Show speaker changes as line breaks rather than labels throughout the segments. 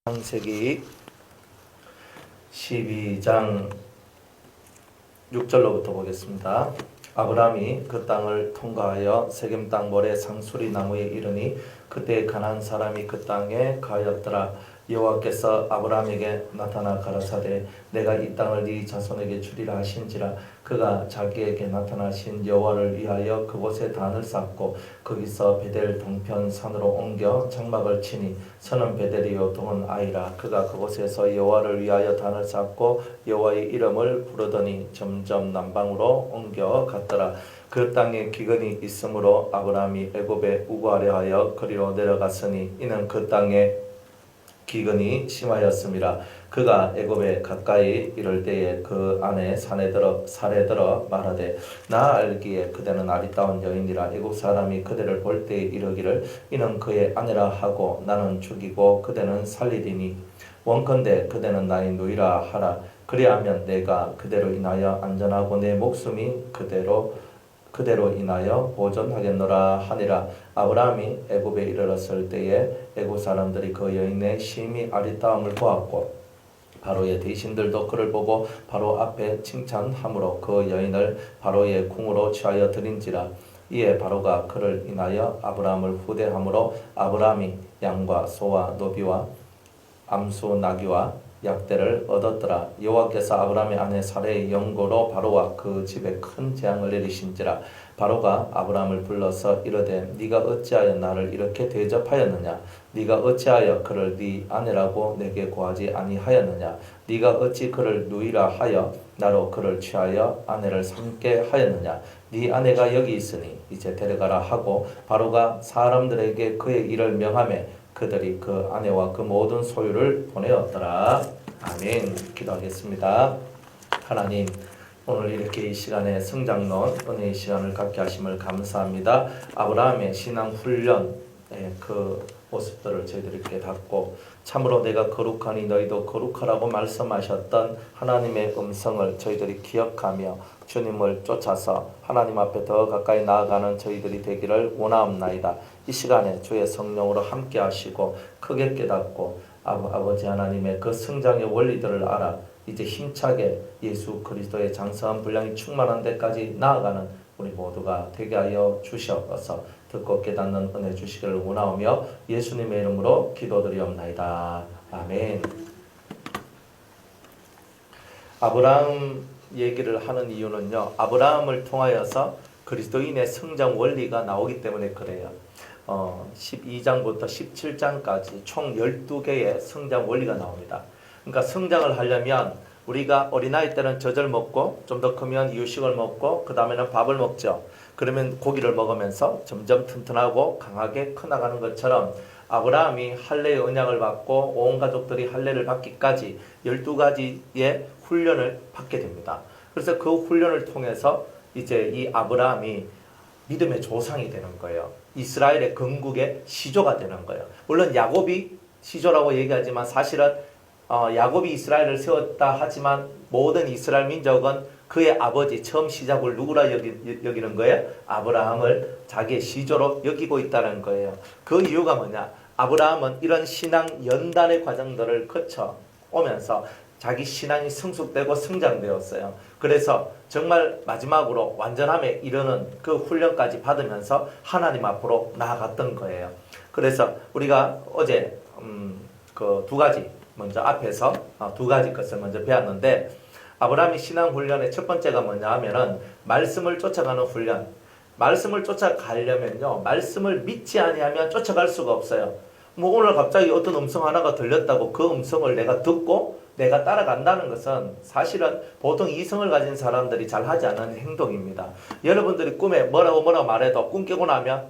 창세기 12장 6절로부터 보겠습니다. 아브라함이 그 땅을 통과하여 세겜 땅 모래 상수리 나무에 이르니 그때 가나안 사람이 그 땅에 가였더라. 여호와께서 아브라함에게 나타나 가라사대 내가 이 땅을 네 자손에게 주리라 하신지라. 그가 자기에게 나타나신 여호와를 위하여 그곳에 단을 쌓고 거기서 베델 동편 산으로 옮겨 장막을 치니 선은 베델이요 동은 아이라. 그가 그곳에서 여호와를 위하여 단을 쌓고 여호와의 이름을 부르더니 점점 남방으로 옮겨 갔더라. 그 땅에 기근이 있으므로 아브라함이 애굽에 우거하려 거리로 내려갔으니 이는 그 땅에 기근이 심하였음이라. 그가 애굽에 가까이 이를 때에 그 안에 산에 들어 말하되 나 알기에 그대는 아리따운 여인이라. 애굽 사람이 그대를 볼 때에 이르기를 이는 그의 아내라 하고 나는 죽이고 그대는 살리리니 원컨대 그대는 나의 누이라 하라. 그리하면 내가 그대로 인하여 안전하고 내 목숨이 그대로 인하여 보존하겠노라 하니라. 아브라함이 애굽에 이르렀을 때에 애굽 사람들이 그 여인의 심히 아리따움을 보았고 바로의 대신들도 그를 보고 바로 앞에 칭찬함으로 그 여인을 바로의 궁으로 취하여 드린지라. 이에 바로가 그를 인하여 아브라함을 후대함으로 아브라함이 양과 소와 노비와 암수 나귀와 약대를 얻었더라. 여호와께서 아브라함의 아내 사레의 영고로 바로와 그 집에 큰 재앙을 내리신지라. 바로가 아브라함을 불러서 이르되 네가 어찌하여 나를 이렇게 대접하였느냐. 네가 어찌하여 그를 네 아내라고 내게 고하지 아니하였느냐. 네가 어찌 그를 누이라 하여 나로 그를 취하여 아내를 삼게 하였느냐. 네 아내가 여기 있으니 이제 데려가라 하고 바로가 사람들에게 그의 일을 명하매 그들이 그 아내와 그 모든 소유를 보내었더라. 아멘. 기도하겠습니다. 하나님, 오늘 이렇게 이 시간에 성장론 은혜의 시간을 갖게 하심을 감사합니다. 아브라함의 신앙 훈련의 그 모습들을 저희들이 깨닫고 참으로 내가 거룩하니 너희도 거룩하라고 말씀하셨던 하나님의 음성을 저희들이 기억하며 주님을 쫓아서 하나님 앞에 더 가까이 나아가는 저희들이 되기를 원하옵나이다. 이 시간에 주의 성령으로 함께 하시고 크게 깨닫고 아버지 하나님의 그 성장의 원리들을 알아 이제 힘차게 예수 그리스도의 장성한 분량이 충만한 데까지 나아가는 우리 모두가 되게 하여 주시옵소서. 듣고 깨닫는 은혜 주시기를 원하오며 예수님의 이름으로 기도드리옵나이다. 아멘. 아브라함 얘기를 하는 이유는요, 아브라함을 통하여서 그리스도인의 성장 원리가 나오기 때문에 그래요. 12장부터 17장까지 총 12개의 성장 원리가 나옵니다. 그러니까 성장을 하려면 우리가 어린아이 때는 젖을 먹고 좀 더 크면 이유식을 먹고 그 다음에는 밥을 먹죠. 그러면 고기를 먹으면서 점점 튼튼하고 강하게 커나가는 것처럼 아브라함이 할례의 언약을 받고 온 가족들이 할례를 받기까지 12가지의 훈련을 받게 됩니다. 그래서 그 훈련을 통해서 이제 이 아브라함이 믿음의 조상이 되는 거예요. 이스라엘의 건국의 시조가 되는 거예요. 물론 야곱이 시조라고 얘기하지만 사실은 야곱이 이스라엘을 세웠다 하지만 모든 이스라엘 민족은 그의 아버지 처음 시작을 누구라 여기는 거예요? 아브라함을 자기의 시조로 여기고 있다는 거예요. 그 이유가 뭐냐? 아브라함은 이런 신앙 연단의 과정들을 거쳐 오면서 자기 신앙이 성숙되고 성장되었어요. 그래서 정말 마지막으로 완전함에 이르는 그 훈련까지 받으면서 하나님 앞으로 나아갔던 거예요. 그래서 우리가 어제 그 두 가지 먼저 앞에서 두 가지 것을 먼저 배웠는데 아브라함이 신앙 훈련의 첫 번째가 뭐냐 하면은 말씀을 쫓아가는 훈련. 말씀을 쫓아가려면요, 말씀을 믿지 아니하면 쫓아갈 수가 없어요. 뭐 오늘 갑자기 어떤 음성 하나가 들렸다고 그 음성을 내가 듣고 내가 따라간다는 것은 사실은 보통 이성을 가진 사람들이 잘 하지 않는 행동입니다. 여러분들이 꿈에 뭐라고 말해도 꿈 깨고 나면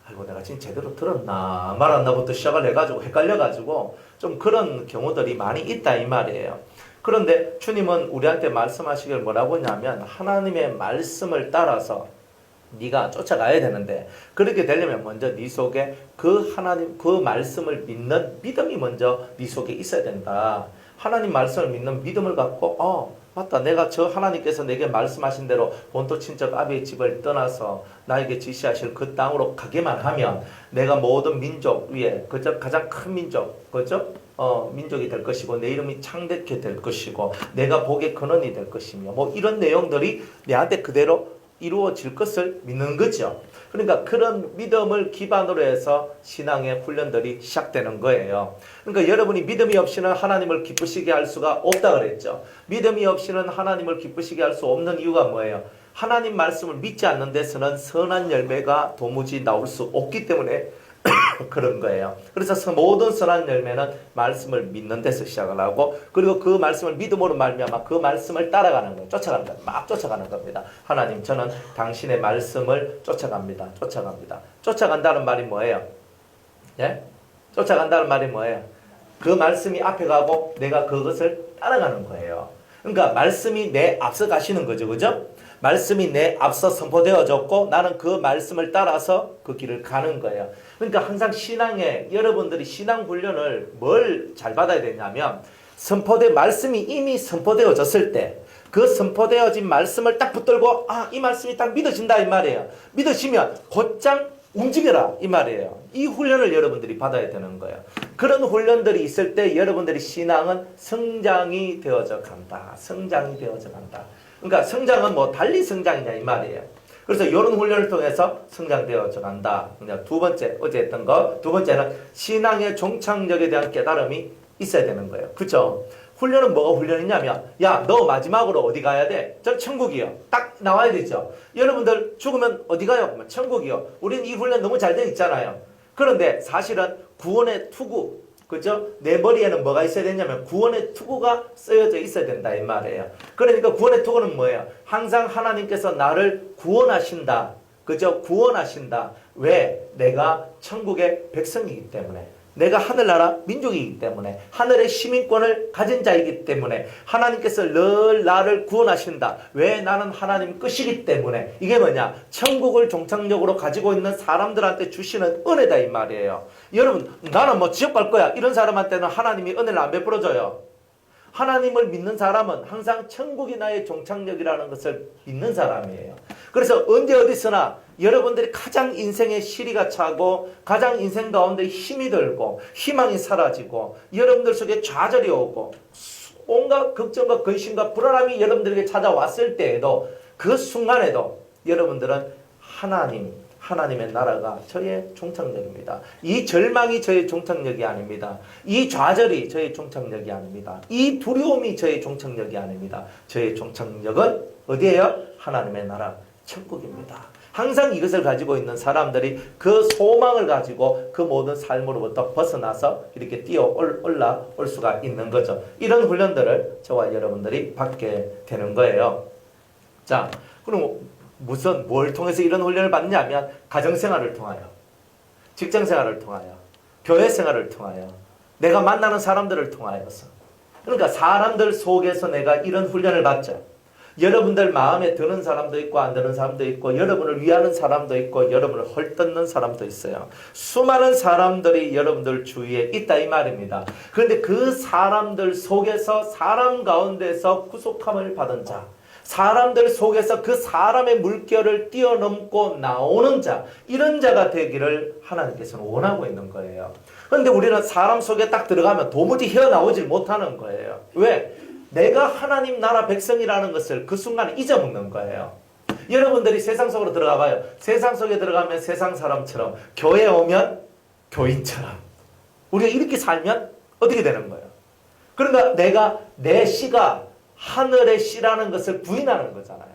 아이고 내가 지금 제대로 들었나 말았나부터 시작을 해가지고 헷갈려가지고 좀 그런 경우들이 많이 있다 이 말이에요. 그런데 주님은 우리한테 말씀하시길 뭐라고 하냐면 하나님의 말씀을 따라서 네가 쫓아가야 되는데 그렇게 되려면 먼저 네 속에 그 하나님 그 말씀을 믿는 믿음이 먼저 네 속에 있어야 된다. 하나님 말씀을 믿는 믿음을 갖고 맞다. 내가 저 하나님께서 내게 말씀하신 대로 본토 친척 아비의 집을 떠나서 나에게 지시하실 그 땅으로 가기만 하면 내가 모든 민족 위에 그저 가장 큰 민족, 그죠? 민족이 될 것이고 내 이름이 창대케 될 것이고 내가 복의 근원이 될 것이며 뭐 이런 내용들이 내한테 그대로 이루어질 것을 믿는 거죠. 그러니까 그런 믿음을 기반으로 해서 신앙의 훈련들이 시작되는 거예요. 그러니까 여러분이 믿음이 없이는 하나님을 기쁘시게 할 수가 없다 그랬죠. 믿음이 없이는 하나님을 기쁘시게 할 수 없는 이유가 뭐예요? 하나님 말씀을 믿지 않는 데서는 선한 열매가 도무지 나올 수 없기 때문에 그런 거예요. 그래서 모든 선한 열매는 말씀을 믿는 데서 시작을 하고 그리고 그 말씀을 믿음으로 말미암아 그 말씀을 따라가는 거예요. 쫓아가는 거예요. 막 쫓아가는 겁니다. 하나님 저는 당신의 말씀을 쫓아갑니다. 쫓아간다는 말이 뭐예요? 예? 쫓아간다는 말이 뭐예요? 그 말씀이 앞에 가고 내가 그것을 따라가는 거예요. 그러니까 말씀이 내 앞서 가시는 거죠. 그죠? 말씀이 내 앞서 선포되어졌고 나는 그 말씀을 따라서 그 길을 가는 거예요. 그러니까 항상 신앙에 여러분들이 신앙 훈련을 뭘 잘 받아야 되냐면 말씀이 이미 선포되어졌을 때 그 선포되어진 말씀을 딱 붙들고 이 말씀이 딱 믿어진다 이 말이에요. 믿어지면 곧장 움직여라 이 말이에요. 이 훈련을 여러분들이 받아야 되는 거예요. 그런 훈련들이 있을 때 여러분들의 신앙은 성장이 되어져 간다. 그러니까 성장은 뭐 달리 성장이냐 이 말이에요. 그래서 이런 훈련을 통해서 성장되어져 간다. 두 번째, 어제 했던 거. 두 번째는 신앙의 종착역에 대한 깨달음이 있어야 되는 거예요. 그렇죠? 훈련은 뭐가 훈련이냐면 야, 너 마지막으로 어디 가야 돼? 전 천국이요. 딱 나와야 되죠. 여러분들 죽으면 어디 가요? 천국이요. 우리는 이 훈련 너무 잘 돼 있잖아요. 그런데 사실은 구원의 투구, 그죠? 내 머리에는 뭐가 있어야 되냐면 구원의 투구가 쓰여져 있어야 된다 이 말이에요. 그러니까 구원의 투구는 뭐예요? 항상 하나님께서 나를 구원하신다. 그죠? 구원하신다. 왜? 내가 천국의 백성이기 때문에. 내가 하늘나라 민족이기 때문에 하늘의 시민권을 가진 자이기 때문에 하나님께서 늘 나를 구원하신다. 왜? 나는 하나님 끝이기 때문에. 이게 뭐냐? 천국을 종착역으로 가지고 있는 사람들한테 주시는 은혜다 이 말이에요. 여러분 나는 뭐 지옥 갈 거야 이런 사람한테는 하나님이 은혜를 안 베풀어줘요. 하나님을 믿는 사람은 항상 천국이 나의 종착역이라는 것을 믿는 사람이에요. 그래서 언제 어디서나 여러분들이 가장 인생의 시리가 차고 가장 인생 가운데 힘이 들고 희망이 사라지고 여러분들 속에 좌절이 오고 온갖 걱정과 근심과 불안함이 여러분들에게 찾아왔을 때에도 그 순간에도 여러분들은 하나님의 나라가 저의 종착역입니다. 이 절망이 저의 종착역이 아닙니다. 이 좌절이 저의 종착역이 아닙니다. 이 두려움이 저의 종착역이 아닙니다. 저의 종착역은 어디예요? 하나님의 나라, 천국입니다. 항상 이것을 가지고 있는 사람들이 그 소망을 가지고 그 모든 삶으로부터 벗어나서 이렇게 올라올 수가 있는 거죠. 이런 훈련들을 저와 여러분들이 받게 되는 거예요. 자, 그럼 뭘 통해서 이런 훈련을 받냐면 가정생활을 통하여, 직장생활을 통하여, 교회생활을 통하여, 내가 만나는 사람들을 통하여서. 그러니까 사람들 속에서 내가 이런 훈련을 받죠. 여러분들 마음에 드는 사람도 있고 안 드는 사람도 있고 여러분을 위하는 사람도 있고 여러분을 헐뜯는 사람도 있어요. 수많은 사람들이 여러분들 주위에 있다 이 말입니다. 그런데 그 사람들 속에서 사람 가운데서 구속함을 받은 자, 사람들 속에서 그 사람의 물결을 뛰어넘고 나오는 자, 이런 자가 되기를 하나님께서는 원하고 있는 거예요. 그런데 우리는 사람 속에 딱 들어가면 도무지 헤어나오질 못하는 거예요. 왜? 내가 하나님 나라 백성이라는 것을 그 순간에 잊어먹는 거예요. 여러분들이 세상 속으로 들어가 봐요. 세상 속에 들어가면 세상 사람처럼, 교회에 오면 교인처럼. 우리가 이렇게 살면 어떻게 되는 거예요? 그러니까 내 씨가 하늘의 씨라는 것을 부인하는 거잖아요.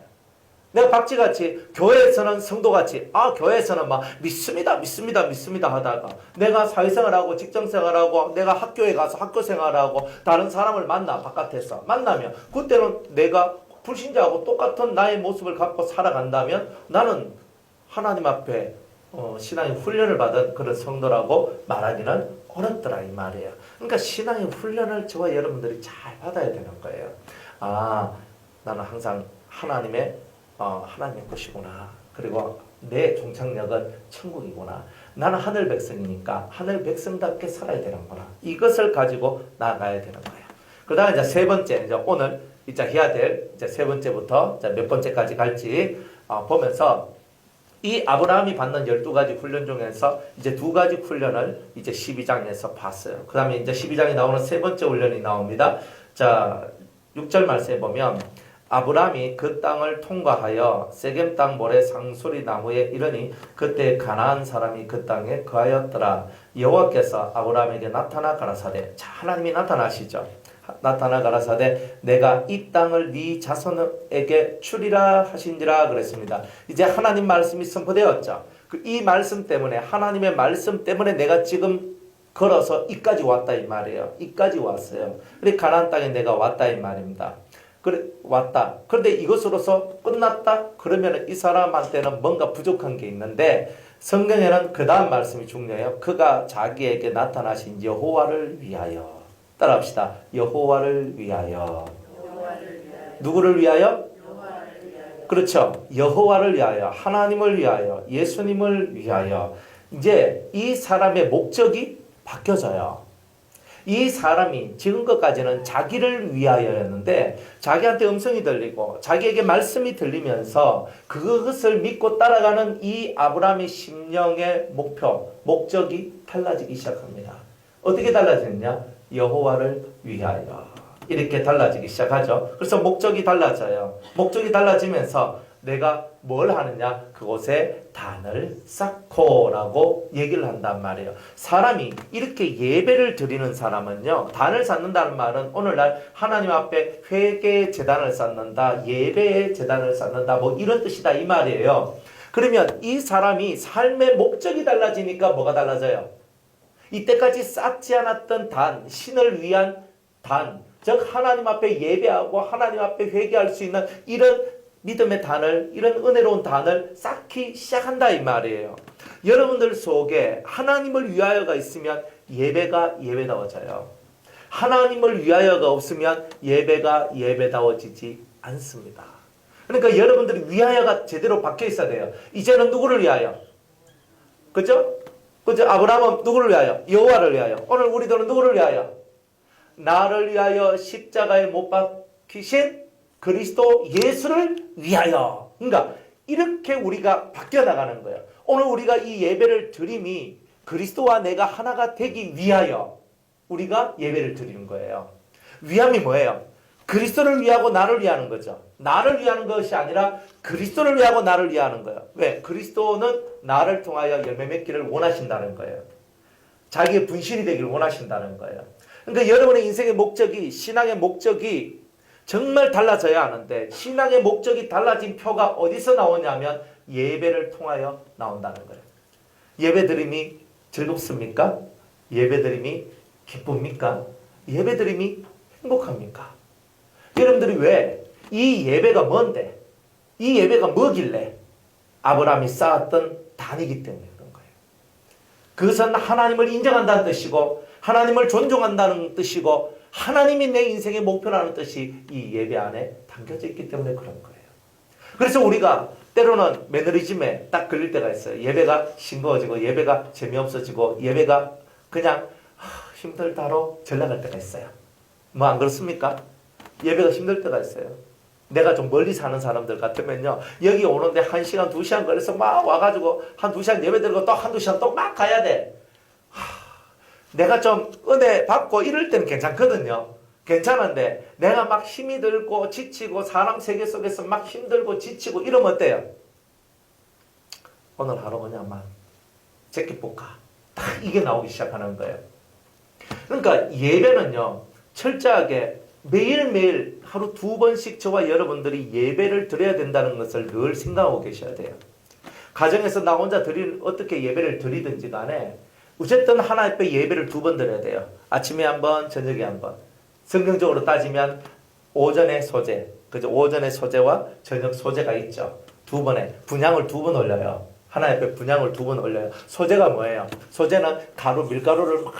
내가 박쥐같이 교회에서는 성도같이 교회에서는 막 믿습니다 하다가 내가 사회생활하고 직장생활하고 내가 학교에 가서 학교생활하고 다른 사람을 만나 바깥에서 만나면 그때는 내가 불신자하고 똑같은 나의 모습을 갖고 살아간다면 나는 하나님 앞에 신앙의 훈련을 받은 그런 성도라고 말하기는 어렵더라 이 말이에요. 그러니까 신앙의 훈련을 저와 여러분들이 잘 받아야 되는 거예요. 나는 항상 하나님의 것이구나. 그리고 내 종착역은 천국이구나. 나는 하늘 백성이니까 하늘 백성답게 살아야 되는구나. 이것을 가지고 나가야 되는 거예요. 그 다음에 이제 세 번째, 이제 오늘 이제 해야 될 이제 세 번째부터 몇 번째까지 갈지 보면서 이 아브라함이 받는 12가지 훈련 중에서 이제 2가지 훈련을 이제 12장에서 봤어요. 그 다음에 이제 12장에 나오는 세 번째 훈련이 나옵니다. 자, 6절 말씀에 보면 아브라함이 그 땅을 통과하여 세겜 땅 모래 상수리 나무에 이르니 그때 가나안 사람이 그 땅에 거하였더라. 여호와께서 아브라함에게 나타나 가라사대. 자, 하나님이 나타나시죠. 나타나 가라사대 내가 이 땅을 네 자손에게 주리라 하신지라 그랬습니다. 이제 하나님 말씀이 선포되었죠. 이 말씀 때문에 하나님의 말씀 때문에 내가 지금 걸어서 이까지 왔다 이 말이에요. 이까지 왔어요. 그래 가나안 땅에 내가 왔다 이 말입니다. 그래 왔다. 그런데 이것으로서 끝났다? 그러면 이 사람한테는 뭔가 부족한 게 있는데 성경에는 그 다음 말씀이 중요해요. 그가 자기에게 나타나신 여호와를 위하여. 따라합시다. 여호와를 위하여. 누구를 위하여? 그렇죠. 여호와를 위하여, 하나님을 위하여, 예수님을 위하여. 이제 이 사람의 목적이 바뀌어져요. 이 사람이 지금까지는 자기를 위하여였는데 자기한테 음성이 들리고 자기에게 말씀이 들리면서 그것을 믿고 따라가는 이 아브라함의 심령의 목적이 달라지기 시작합니다. 어떻게 달라지느냐? 여호와를 위하여. 이렇게 달라지기 시작하죠. 그래서 목적이 달라져요. 목적이 달라지면서 내가 뭘 하느냐? 그곳에 단을 쌓고라고 얘기를 한단 말이에요. 사람이 이렇게 예배를 드리는 사람은요, 단을 쌓는다는 말은 오늘날 하나님 앞에 회개의 제단을 쌓는다, 예배의 제단을 쌓는다, 뭐 이런 뜻이다 이 말이에요. 그러면 이 사람이 삶의 목적이 달라지니까 뭐가 달라져요? 이때까지 쌓지 않았던 단, 신을 위한 단, 즉 하나님 앞에 예배하고 하나님 앞에 회개할 수 있는 이런 믿음의 단을, 이런 은혜로운 단을 쌓기 시작한다 이 말이에요. 여러분들 속에 하나님을 위하여가 있으면 예배가 예배다워져요. 하나님을 위하여가 없으면 예배가 예배다워지지 않습니다. 그러니까 여러분들이 위하여가 제대로 박혀 있어야 돼요. 이제는 누구를 위하여? 그죠? 그죠? 아브라함은 누구를 위하여? 여호와를 위하여. 오늘 우리들은 누구를 위하여? 나를 위하여 십자가에 못 박히신 그리스도 예수를 위하여. 그러니까 이렇게 우리가 바뀌어 나가는 거예요. 오늘 우리가 이 예배를 드림이 그리스도와 내가 하나가 되기 위하여 우리가 예배를 드리는 거예요. 위함이 뭐예요? 그리스도를 위하고 나를 위하는 거죠. 나를 위하는 것이 아니라 그리스도를 위하고 나를 위하는 거예요. 왜? 그리스도는 나를 통하여 열매 맺기를 원하신다는 거예요. 자기의 분실이 되기를 원하신다는 거예요. 그러니까 여러분의 인생의 목적이, 신앙의 목적이 정말 달라져야 하는데 신앙의 목적이 달라진 표가 어디서 나오냐면 예배를 통하여 나온다는 거예요. 예배드림이 즐겁습니까? 예배드림이 기쁩니까? 예배드림이 행복합니까? 여러분들이 왜 이 예배가 뭔데? 이 예배가 뭐길래? 아브라함이 쌓았던 단이기 때문에 그런 거예요. 그것은 하나님을 인정한다는 뜻이고 하나님을 존중한다는 뜻이고 하나님이 내 인생의 목표라는 뜻이 이 예배 안에 담겨져 있기 때문에 그런 거예요. 그래서 우리가 때로는 매너리즘에 딱 걸릴 때가 있어요. 예배가 싱거워지고 예배가 재미없어지고 예배가 그냥 힘들다로 전락할 때가 있어요. 뭐 안 그렇습니까? 예배가 힘들 때가 있어요. 내가 좀 멀리 사는 사람들 같으면요. 여기 오는데 1시간, 2시간 걸려서 막 와가지고 한 2시간 예배 드리고 또 한두 시간 또 막 가야 돼. 내가 좀 은혜 받고 이럴 때는 괜찮거든요. 괜찮은데 내가 막 힘이 들고 지치고 사람 세계 속에서 막 힘들고 지치고 이러면 어때요? 오늘 하루 그냥 막 제끼볼까? 딱 이게 나오기 시작하는 거예요. 그러니까 예배는요. 철저하게 매일매일 하루 2번씩 저와 여러분들이 예배를 드려야 된다는 것을 늘 생각하고 계셔야 돼요. 가정에서 나 혼자 어떻게 예배를 드리든지 간에 어쨌든 하나 앞에 예배를 2번 드려야 돼요. 아침에 한 번, 저녁에 한 번. 성경적으로 따지면 오전의 소재, 그죠? 오전의 소재와 저녁 소재가 있죠. 2번에 분향을 2번 올려요. 하나 앞에 분향을 2번 올려요. 소재가 뭐예요? 소재는 밀가루를 막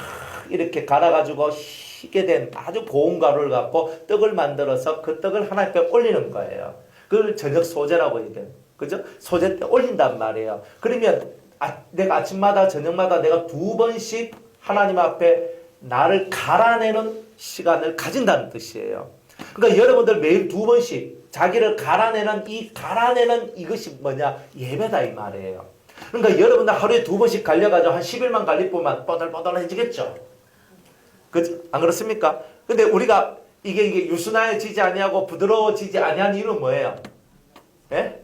이렇게 갈아가지고 희게 된 아주 고운 가루를 갖고 떡을 만들어서 그 떡을 하나 앞에 올리는 거예요. 그걸 저녁 소재라고 얘기해요. 그죠? 소재 때 올린단 말이에요. 그러면 내가 아침마다 저녁마다 내가 2번씩 하나님 앞에 나를 갈아내는 시간을 가진다는 뜻이에요. 그러니까 여러분들 매일 2번씩 자기를 갈아내는 이것이 뭐냐? 예배다 이 말이에요. 그러니까 여러분들 하루에 2번씩 갈려가지고 한 10일만 갈릴 뿐만 뻐들뻐들해지겠죠. 그죠? 안 그렇습니까? 근데 우리가 이게 유순해지지 아니하고 부드러워지지 아니한 이유는 뭐예요? 예?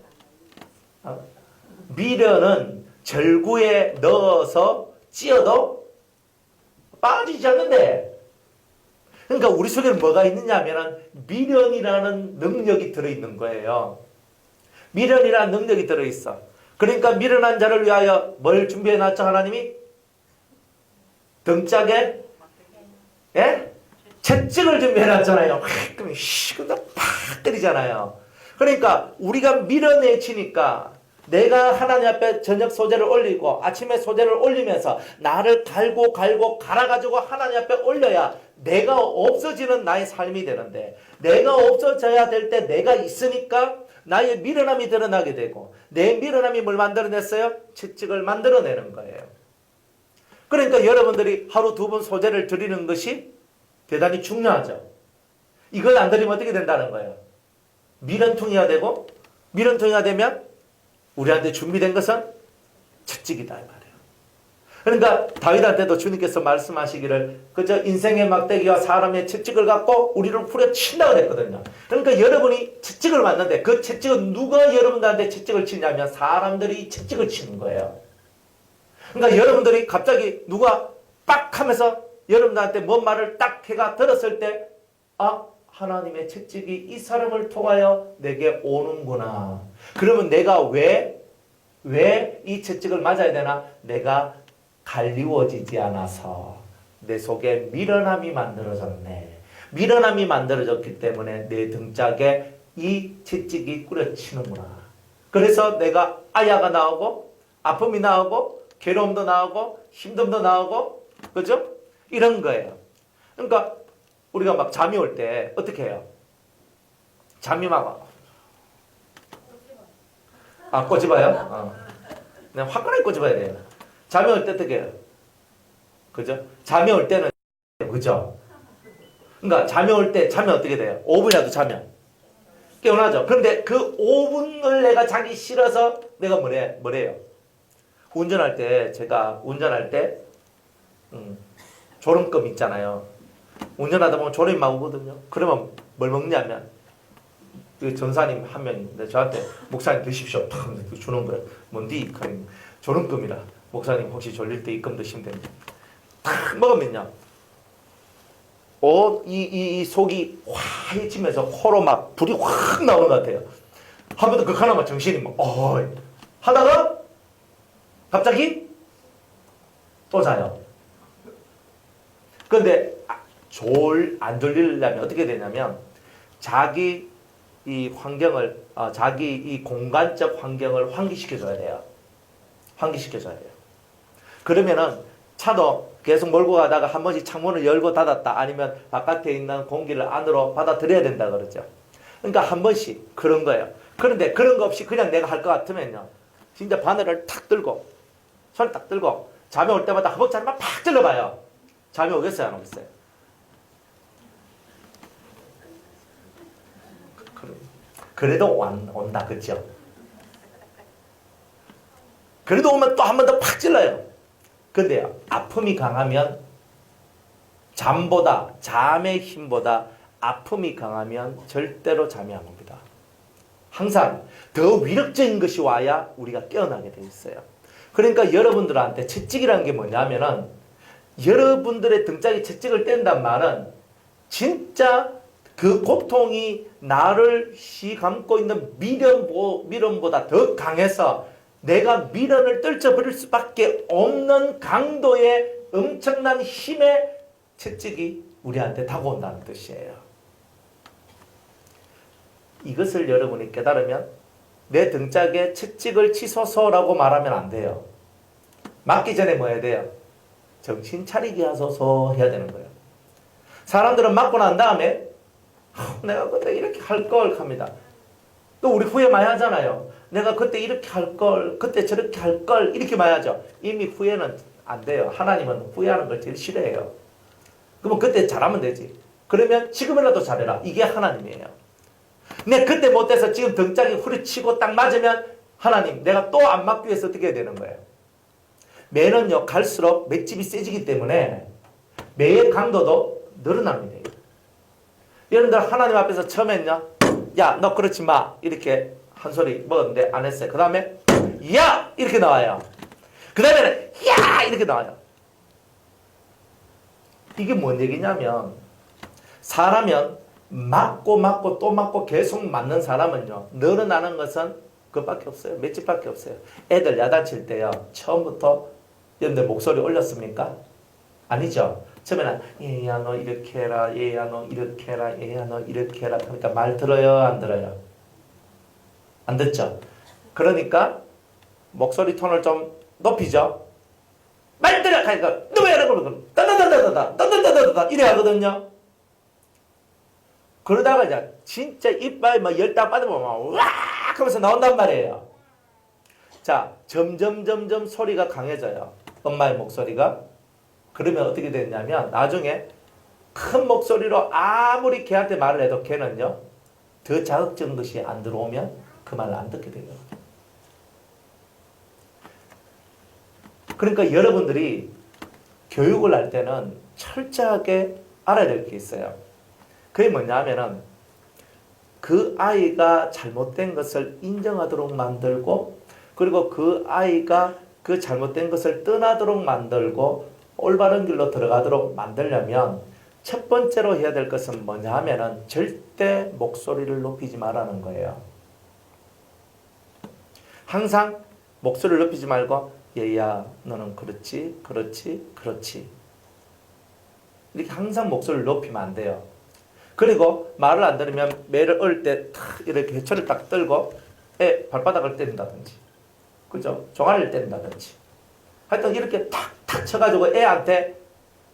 미련은 절구에 넣어서 찧어도 빠지지 않는데, 그러니까 우리 속에는 뭐가 있느냐 하면은 미련이라는 능력이 들어있는 거예요. 미련이라는 능력이 들어있어. 그러니까 미련한 자를 위하여 뭘 준비해놨죠 하나님이? 등짝에 예? 채찍을 준비해놨잖아요. 그럼 그냥 팍 때리잖아요. 그러니까 우리가 미련해지니까 내가 하나님 앞에 저녁 소재를 올리고 아침에 소재를 올리면서 나를 갈고 갈아가지고 하나님 앞에 올려야 내가 없어지는 나의 삶이 되는데, 내가 없어져야 될 때 내가 있으니까 나의 미련함이 드러나게 되고, 내 미련함이 뭘 만들어냈어요? 채찍을 만들어내는 거예요. 그러니까 여러분들이 하루 2번 소재를 드리는 것이 대단히 중요하죠. 이걸 안 드리면 어떻게 된다는 거예요? 미련통이야 되고, 미련통이야 되면 우리한테 준비된 것은 채찍이다 이 말이에요. 그러니까 다윗한테도 주님께서 말씀하시기를 그저 인생의 막대기와 사람의 채찍을 갖고 우리를 후려친다 그랬거든요. 그러니까 여러분이 채찍을 맞는데 그 채찍은 누가 여러분들한테 채찍을 치냐면 사람들이 채찍을 치는 거예요. 그러니까 여러분들이 갑자기 누가 빡 하면서 여러분들한테 뭔 말을 딱 해가 들었을 때, 아, 하나님의 채찍이 이 사람을 통하여 내게 오는구나. 그러면 내가 왜 이 채찍을 맞아야 되나? 내가 갈리워지지 않아서 내 속에 미련함이 만들어졌네. 미련함이 만들어졌기 때문에 내 등짝에 이 채찍이 꾸려치는구나. 그래서 내가 아야가 나오고 아픔이 나오고 괴로움도 나오고 힘듦도 나오고, 그죠? 이런 거예요. 그러니까 우리가 막 잠이 올 때 어떻게 해요? 잠이 막 꼬집어요? 그냥 화끈하게 꼬집어야 돼요. 잠이 올 때 어떻게 해요? 그죠? 잠이 올 때는 그죠? 그러니까 잠이 올 때 잠이 어떻게 돼요? 5분이라도 자면 깨어나죠. 그런데 그 5분을 내가 자기 싫어서 내가 뭐래요? 운전할 때 제가 운전할 때 졸음금 있잖아요. 운전하다 보면 졸음이 막 오거든요. 그러면 뭘 먹냐면 그 전사님 한 명이 있는데 저한테 목사님 드십시오 탁 주는 거예요. 뭔디? 졸음금이라. 목사님 혹시 졸릴 때 입금 드시면 됩니다. 탁 먹으면요, 이 속이 화해지면서 코로 막 불이 확 나오는 것 같아요. 하면서 그 하나만 정신이 막 하다가 갑자기 또 자요. 그런데 안 졸리려면 어떻게 되냐면 자기 이 환경을 자기 이 공간적 환경을 환기시켜줘야 돼요. 환기시켜줘야 돼요. 그러면은 차도 계속 몰고 가다가 한 번씩 창문을 열고 닫았다, 아니면 바깥에 있는 공기를 안으로 받아들여야 된다 그러죠. 그러니까 한 번씩 그런 거예요. 그런데 그런 거 없이 그냥 내가 할 것 같으면요, 진짜 바늘을 탁 들고 손을 딱 들고 잠이 올 때마다 허벅지만 팍 찔러봐요. 잠이 오겠어요, 안 오겠어요? 그래도 온다, 그죠? 그래도 오면 또 한 번 더 팍 찔러요. 근데요, 아픔이 강하면 잠의 힘보다 아픔이 강하면 절대로 잠이 안 옵니다. 항상 더 위력적인 것이 와야 우리가 깨어나게 돼 있어요. 그러니까 여러분들한테 채찍이라는 게 뭐냐면은, 여러분들의 등짝에 채찍을 뗀단 말은 진짜 그 고통이 나를 감고 있는 미련보다 더 강해서 내가 미련을 떨쳐버릴 수밖에 없는 강도의 엄청난 힘의 채찍이 우리한테 다가온다는 뜻이에요. 이것을 여러분이 깨달으면 내 등짝에 채찍을 치소서라고 말하면 안 돼요. 맞기 전에 뭐 해야 돼요? 정신 차리게 하소서 해야 되는 거예요. 사람들은 맞고 난 다음에 내가 그때 이렇게 할 걸 합니다. 또 우리 후회 많이 하잖아요. 내가 그때 이렇게 할 걸, 그때 저렇게 할 걸, 이렇게 많이 하죠. 이미 후회는 안 돼요. 하나님은 후회하는 걸 제일 싫어해요. 그러면 그때 잘하면 되지. 그러면 지금이라도 잘해라. 이게 하나님이에요. 내 그때 못해서 지금 등짝이 후리치고 딱 맞으면 하나님 내가 또 안 맞기 위해서 어떻게 해야 되는 거예요? 매는요 갈수록 맷집이 세지기 때문에 매의 강도도 늘어납니다. 여러분들 하나님 앞에서 처음엔요 야 너 그렇지 마 이렇게 한 소리 먹었는데 안 했어요. 그 다음에 야 이렇게 나와요. 그 다음에는 야 이렇게 나와요. 이게 뭔 얘기냐면 사람은 맞고 또 맞고 계속 맞는 사람은요 늘어나는 것은 그것밖에 없어요. 맷집밖에 없어요. 애들 야단칠 때요 처음부터 여러분들 목소리 올렸습니까? 아니죠. 처음에는 얘야 너 이렇게 해라 얘야 너 이렇게 해라 얘야 너 이렇게 해라 그러니까 말 들어요 안 들어요? 안 듣죠. 그러니까 목소리 톤을 좀 높이죠. 말 들어 가니까 너 왜 이러고 따다다다다다다다다다다 이래 하거든요. 그러다가 이제 진짜 이빨 막 열당 받으면 와 하면서 나온단 말이에요. 자 점점 소리가 강해져요. 엄마의 목소리가. 그러면 어떻게 됐냐면 나중에 큰 목소리로 아무리 걔한테 말을 해도 걔는요 더 자극적인 것이 안 들어오면 그 말을 안 듣게 돼요. 그러니까 여러분들이 교육을 할 때는 철저하게 알아야 될 게 있어요. 그게 뭐냐 하면은 그 아이가 잘못된 것을 인정하도록 만들고 그리고 그 아이가 그 잘못된 것을 떠나도록 만들고 올바른 길로 들어가도록 만들려면 첫 번째로 해야 될 것은 뭐냐 하면은 절대 목소리를 높이지 말라는 거예요. 항상 목소리를 높이지 말고 얘야 너는 그렇지 이렇게 항상 목소리를 높이면 안 돼요. 그리고 말을 안 들으면 매를 얻을 때 탁 이렇게 회초리를 딱 들고 애 발바닥을 때린다든지 그죠? 종아리를 때린다든지 하여튼 이렇게 탁탁 쳐가지고 애한테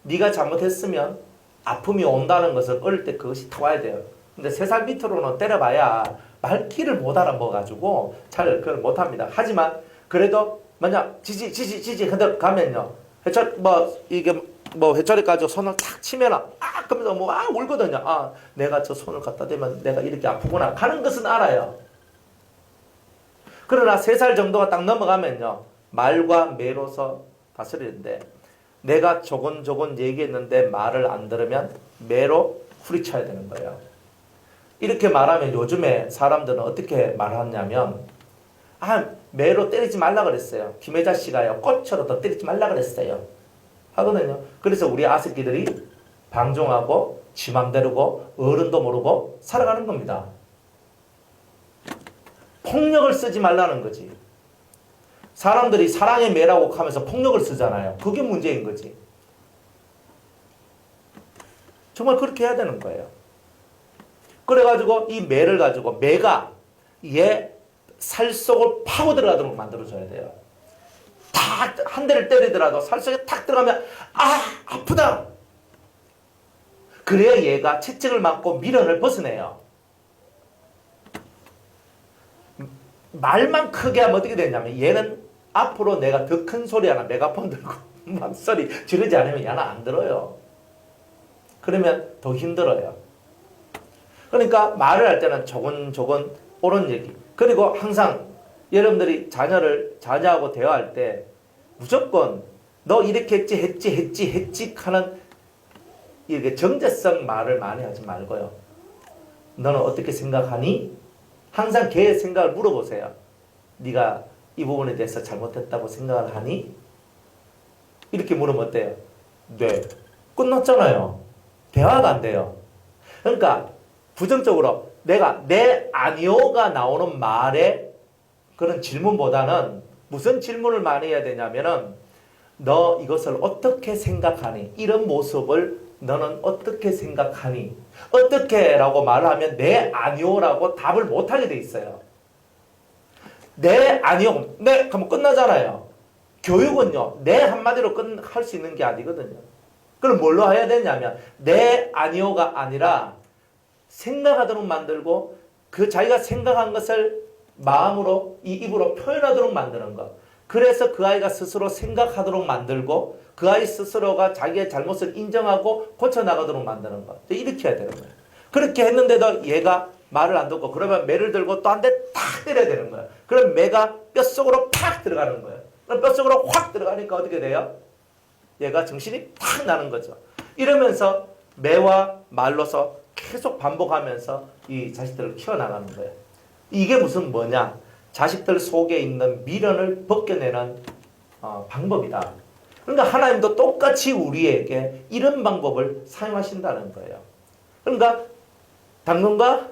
네가 잘못했으면 아픔이 온다는 것을 어릴 때 그것이 다 와야 돼요. 근데 3살 밑으로는 때려봐야 말귀를 못 알아먹어가지고 잘 그걸 못합니다. 하지만 그래도 만약 지지 흔들 가면요 회초리 가지고 손을 탁 치면 그러면서 울거든요. 내가 저 손을 갖다 대면 내가 이렇게 아프구나 하는 것은 알아요. 그러나 3살 정도가 딱 넘어가면요 말과 매로서 다스리는데 내가 조곤조곤 얘기했는데 말을 안 들으면 매로 후리쳐야 되는 거예요. 이렇게 말하면 요즘에 사람들은 어떻게 말하냐면 매로 때리지 말라 그랬어요. 김혜자 씨가요 꽃으로 더 때리지 말라 그랬어요 하거든요. 그래서 우리 아새끼들이 방종하고 지 맘대로고 어른도 모르고 살아가는 겁니다. 폭력을 쓰지 말라는 거지. 사람들이 사랑의 매라고 하면서 폭력을 쓰잖아요. 그게 문제인 거지. 정말 그렇게 해야 되는 거예요. 그래가지고 이 매를 가지고 매가 얘 살 속을 파고 들어가도록 만들어줘야 돼요. 탁 한 대를 때리더라도 살 속에 탁 들어가면 아프다. 그래야 얘가 채찍을 맞고 미련을 벗어내요. 말만 크게 하면 어떻게 되냐면 얘는 앞으로 내가 더 큰 소리 하나 메가폰 들고 막 소리 지르지 않으면 얘는 안 들어요. 그러면 더 힘들어요. 그러니까 말을 할 때는 조곤조곤 옳은 얘기. 그리고 항상 여러분들이 자녀하고 대화할 때 무조건 너 이렇게 했지 하는 이렇게 정제성 말을 많이 하지 말고요. 너는 어떻게 생각하니? 항상 걔의 생각을 물어보세요. 네가 이 부분에 대해서 잘못했다고 생각을 하니? 이렇게 물으면 어때요? 네. 끝났잖아요. 대화가 안 돼요. 그러니까 부정적으로 내가 네 아니오가 나오는 말에 그런 질문보다는 무슨 질문을 많이 해야 되냐면은 너 이것을 어떻게 생각하니? 이런 모습을 너는 어떻게 생각하니? 어떻게? 라고 말을 하면 네 아니오라고 답을 못하게 돼 있어요. 네 아니오. 네 하면 끝나잖아요. 교육은요. 네 한마디로 할 수 있는 게 아니거든요. 그럼 뭘로 해야 되냐면 네 아니오가 아니라 생각하도록 만들고 그 자기가 생각한 것을 마음으로 이 입으로 표현하도록 만드는 것. 그래서 그 아이가 스스로 생각하도록 만들고 그 아이 스스로가 자기의 잘못을 인정하고 고쳐나가도록 만드는 거. 이렇게 해야 되는 거예요. 그렇게 했는데도 얘가 말을 안 듣고 그러면 매를 들고 또 한 대 탁 때려야 되는 거예요. 그럼 매가 뼛속으로 팍 들어가는 거예요. 그럼 뼛속으로 확 들어가니까 어떻게 돼요? 얘가 정신이 탁 나는 거죠. 이러면서 매와 말로서 계속 반복하면서 이 자식들을 키워나가는 거예요. 이게 무슨 뭐냐? 자식들 속에 있는 미련을 벗겨내는 방법이다. 그러니까 하나님도 똑같이 우리에게 이런 방법을 사용하신다는 거예요. 그러니까 당근과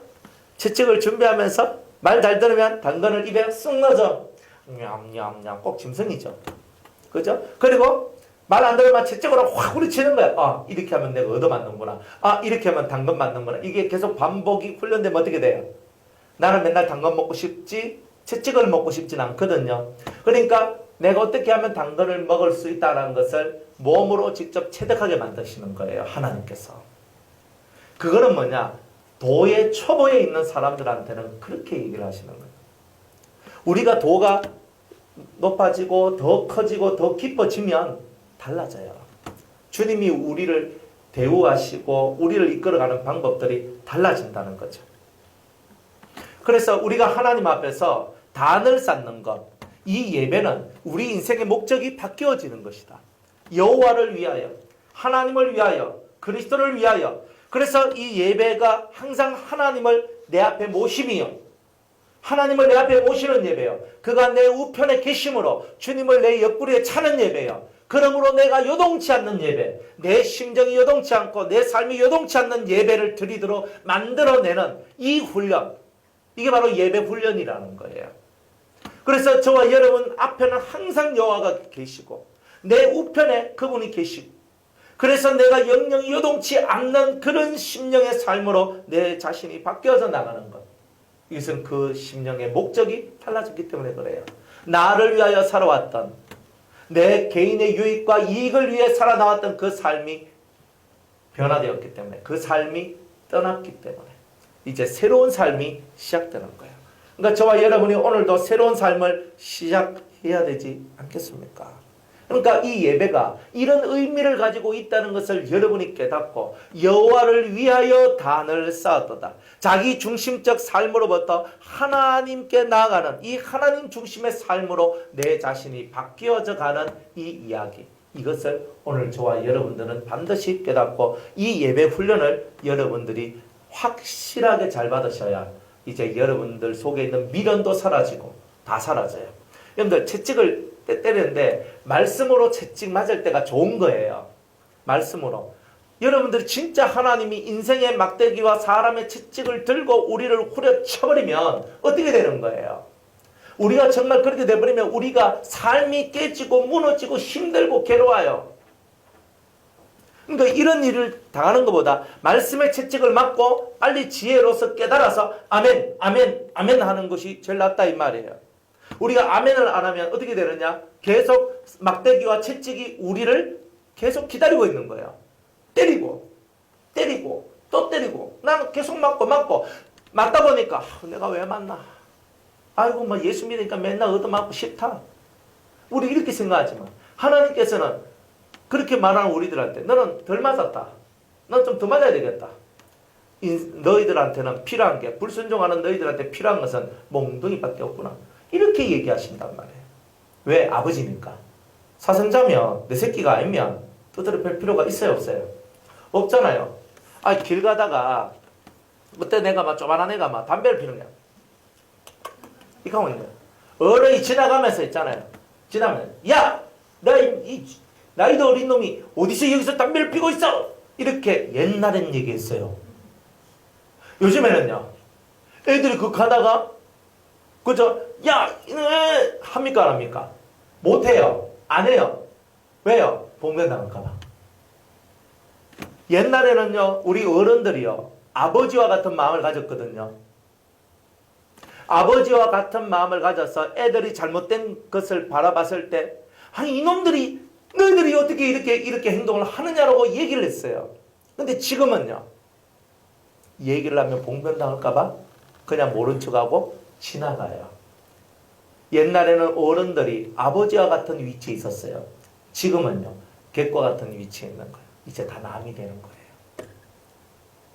채찍을 준비하면서 말 잘 들으면 당근을 입에 쑥 넣어줘. 냠냠냠 꼭 짐승이죠. 그죠? 그리고 말 안 들으면 채찍으로 확 후리치는 거야. 아, 이렇게 하면 내가 얻어맞는구나. 아, 이렇게 하면 당근 맞는구나. 이게 계속 반복이 훈련되면 어떻게 돼요? 나는 맨날 당근 먹고 싶지 채찍을 먹고 싶진 않거든요. 그러니까 내가 어떻게 하면 당근을 먹을 수 있다는 것을 몸으로 직접 체득하게 만드시는 거예요. 하나님께서. 그거는 뭐냐? 도의 초보에 있는 사람들한테는 그렇게 얘기를 하시는 거예요. 우리가 도가 높아지고 더 커지고 더 깊어지면 달라져요. 주님이 우리를 대우하시고 우리를 이끌어가는 방법들이 달라진다는 거죠. 그래서 우리가 하나님 앞에서 단을 쌓는 것, 이 예배는 우리 인생의 목적이 바뀌어지는 것이다. 여호와를 위하여, 하나님을 위하여, 그리스도를 위하여. 그래서 이 예배가 항상 하나님을 내 앞에 모심이요. 하나님을 내 앞에 모시는 예배요. 그가 내 우편에 계심으로 주님을 내 옆구리에 차는 예배요. 그러므로 내가 요동치 않는 예배, 내 심정이 요동치 않고 내 삶이 요동치 않는 예배를 드리도록 만들어내는 이 훈련, 이게 바로 예배 훈련이라는 거예요. 그래서 저와 여러분 앞에는 항상 여호와가 계시고 내 우편에 그분이 계시고, 그래서 내가 영영 요동치 않는 그런 심령의 삶으로 내 자신이 바뀌어져 나가는 것. 이것은 그 심령의 목적이 달라졌기 때문에 그래요. 나를 위하여 살아왔던, 내 개인의 유익과 이익을 위해 살아나왔던 그 삶이 변화되었기 때문에, 그 삶이 떠났기 때문에 이제 새로운 삶이 시작되는 거예요. 그러니까 저와 여러분이 오늘도 새로운 삶을 시작해야 되지 않겠습니까? 그러니까 이 예배가 이런 의미를 가지고 있다는 것을 여러분이 깨닫고 여호와를 위하여 단을 쌓았도다. 자기 중심적 삶으로부터 하나님께 나아가는 이 하나님 중심의 삶으로 내 자신이 바뀌어져 가는 이 이야기, 이것을 오늘 저와 여러분들은 반드시 깨닫고 이 예배 훈련을 여러분들이 확실하게 잘 받으셔야 이제 여러분들 속에 있는 미련도 사라지고 다 사라져요. 여러분들 채찍을 때리는데 말씀으로 채찍 맞을 때가 좋은 거예요. 말씀으로. 여러분들이 진짜 하나님이 인생의 막대기와 사람의 채찍을 들고 우리를 후려쳐버리면 어떻게 되는 거예요? 우리가 정말 그렇게 돼버리면 우리가 삶이 깨지고 무너지고 힘들고 괴로워요. 그러니까 이런 일을 당하는 것보다 말씀의 채찍을 맞고 빨리 지혜로서 깨달아서 아멘, 아멘, 아멘 하는 것이 제일 낫다 이 말이에요. 우리가 아멘을 안 하면 어떻게 되느냐? 계속 막대기와 채찍이 우리를 계속 기다리고 있는 거예요. 때리고 또 때리고 나는 계속 맞고 맞다 보니까 내가 왜 맞나? 아이고 뭐 예수 믿으니까 맨날 얻어맞고 싫다. 우리 이렇게 생각하지만 하나님께서는 그렇게 말하는 우리들한테 너는 덜 맞았다. 넌 좀 더 맞아야 되겠다. 너희들한테는 필요한 게, 불순종하는 너희들한테 필요한 것은 몽둥이밖에 없구나. 이렇게 얘기하신단 말이에요. 왜? 아버지니까. 사성자면 내 새끼가 아니면 두드려 팰 필요가 있어요 없어요? 없잖아요. 아, 길 가다가 그때 내가 막 조만한 애가 막 담배를 피는 거야. 이렇게 하고 있는 거야. 어른이 지나가면서 있잖아요. 지나면 야! 이 나이도 어린 놈이 어디서 여기서 담배를 피고 있어! 이렇게 옛날엔 얘기했어요. 요즘에는요. 애들이 그 가다가 그죠? 야! 합니까 안 합니까? 못해요. 안 해요. 왜요? 봉변당할까봐. 옛날에는요. 우리 어른들이요. 아버지와 같은 마음을 가졌거든요. 아버지와 같은 마음을 가져서 애들이 잘못된 것을 바라봤을 때 아니 이놈들이 너희들이 어떻게 이렇게 행동을 하느냐라고 얘기를 했어요. 근데 지금은요. 얘기를 하면 봉변당할까봐 그냥 모른 척하고 지나가요. 옛날에는 어른들이 아버지와 같은 위치에 있었어요. 지금은요, 객과 같은 위치에 있는 거예요. 이제 다 남이 되는 거예요.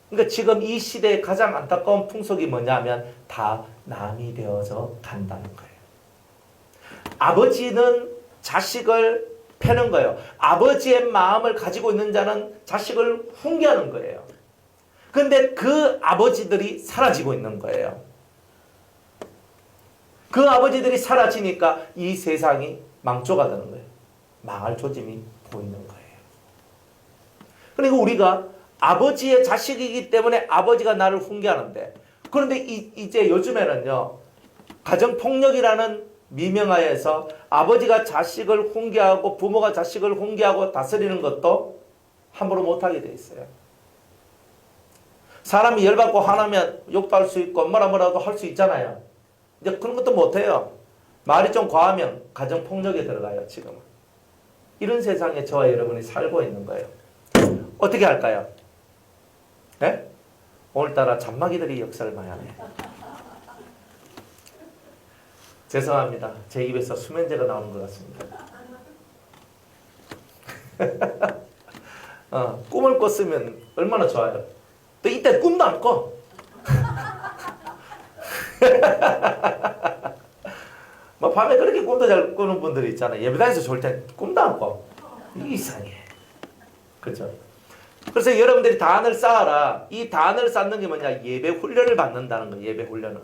그러니까 지금 이 시대의 가장 안타까운 풍속이 뭐냐면 다 남이 되어서 간다는 거예요. 아버지는 자식을 패는 거예요. 아버지의 마음을 가지고 있는 자는 자식을 훈계하는 거예요. 근데 그 아버지들이 사라지고 있는 거예요. 그 아버지들이 사라지니까 이 세상이 망조가 되는 거예요. 망할 조짐이 보이는 거예요. 그리고 우리가 아버지의 자식이기 때문에 아버지가 나를 훈계하는데, 그런데 이제 요즘에는요, 가정폭력이라는 미명하에서 아버지가 자식을 훈계하고 부모가 자식을 훈계하고 다스리는 것도 함부로 못하게 돼 있어요. 사람이 열받고 화나면 욕도 할 수 있고 뭐라도 할 수 있잖아요. 이제 그런 것도 못해요. 말이 좀 과하면 가정폭력에 들어가요, 지금은. 이런 세상에 저와 여러분이 살고 있는 거예요. 어떻게 할까요? 네? 오늘따라 잔마귀들이 역사를 많이 하네. 죄송합니다. 제 입에서 수면제가 나오는 것 같습니다. 꿈을 꿨으면 얼마나 좋아요. 또 이때 꿈도 안 꿔. 뭐 밤에 그렇게 꿈도 잘 꾸는 분들이 있잖아요. 예배당에서 졸 때 꿈도 안 꿔. 이상해. 그죠? 그래서 여러분들이 단을 쌓아라. 이 단을 쌓는 게 뭐냐? 예배 훈련을 받는다는 거예요. 예배 훈련을.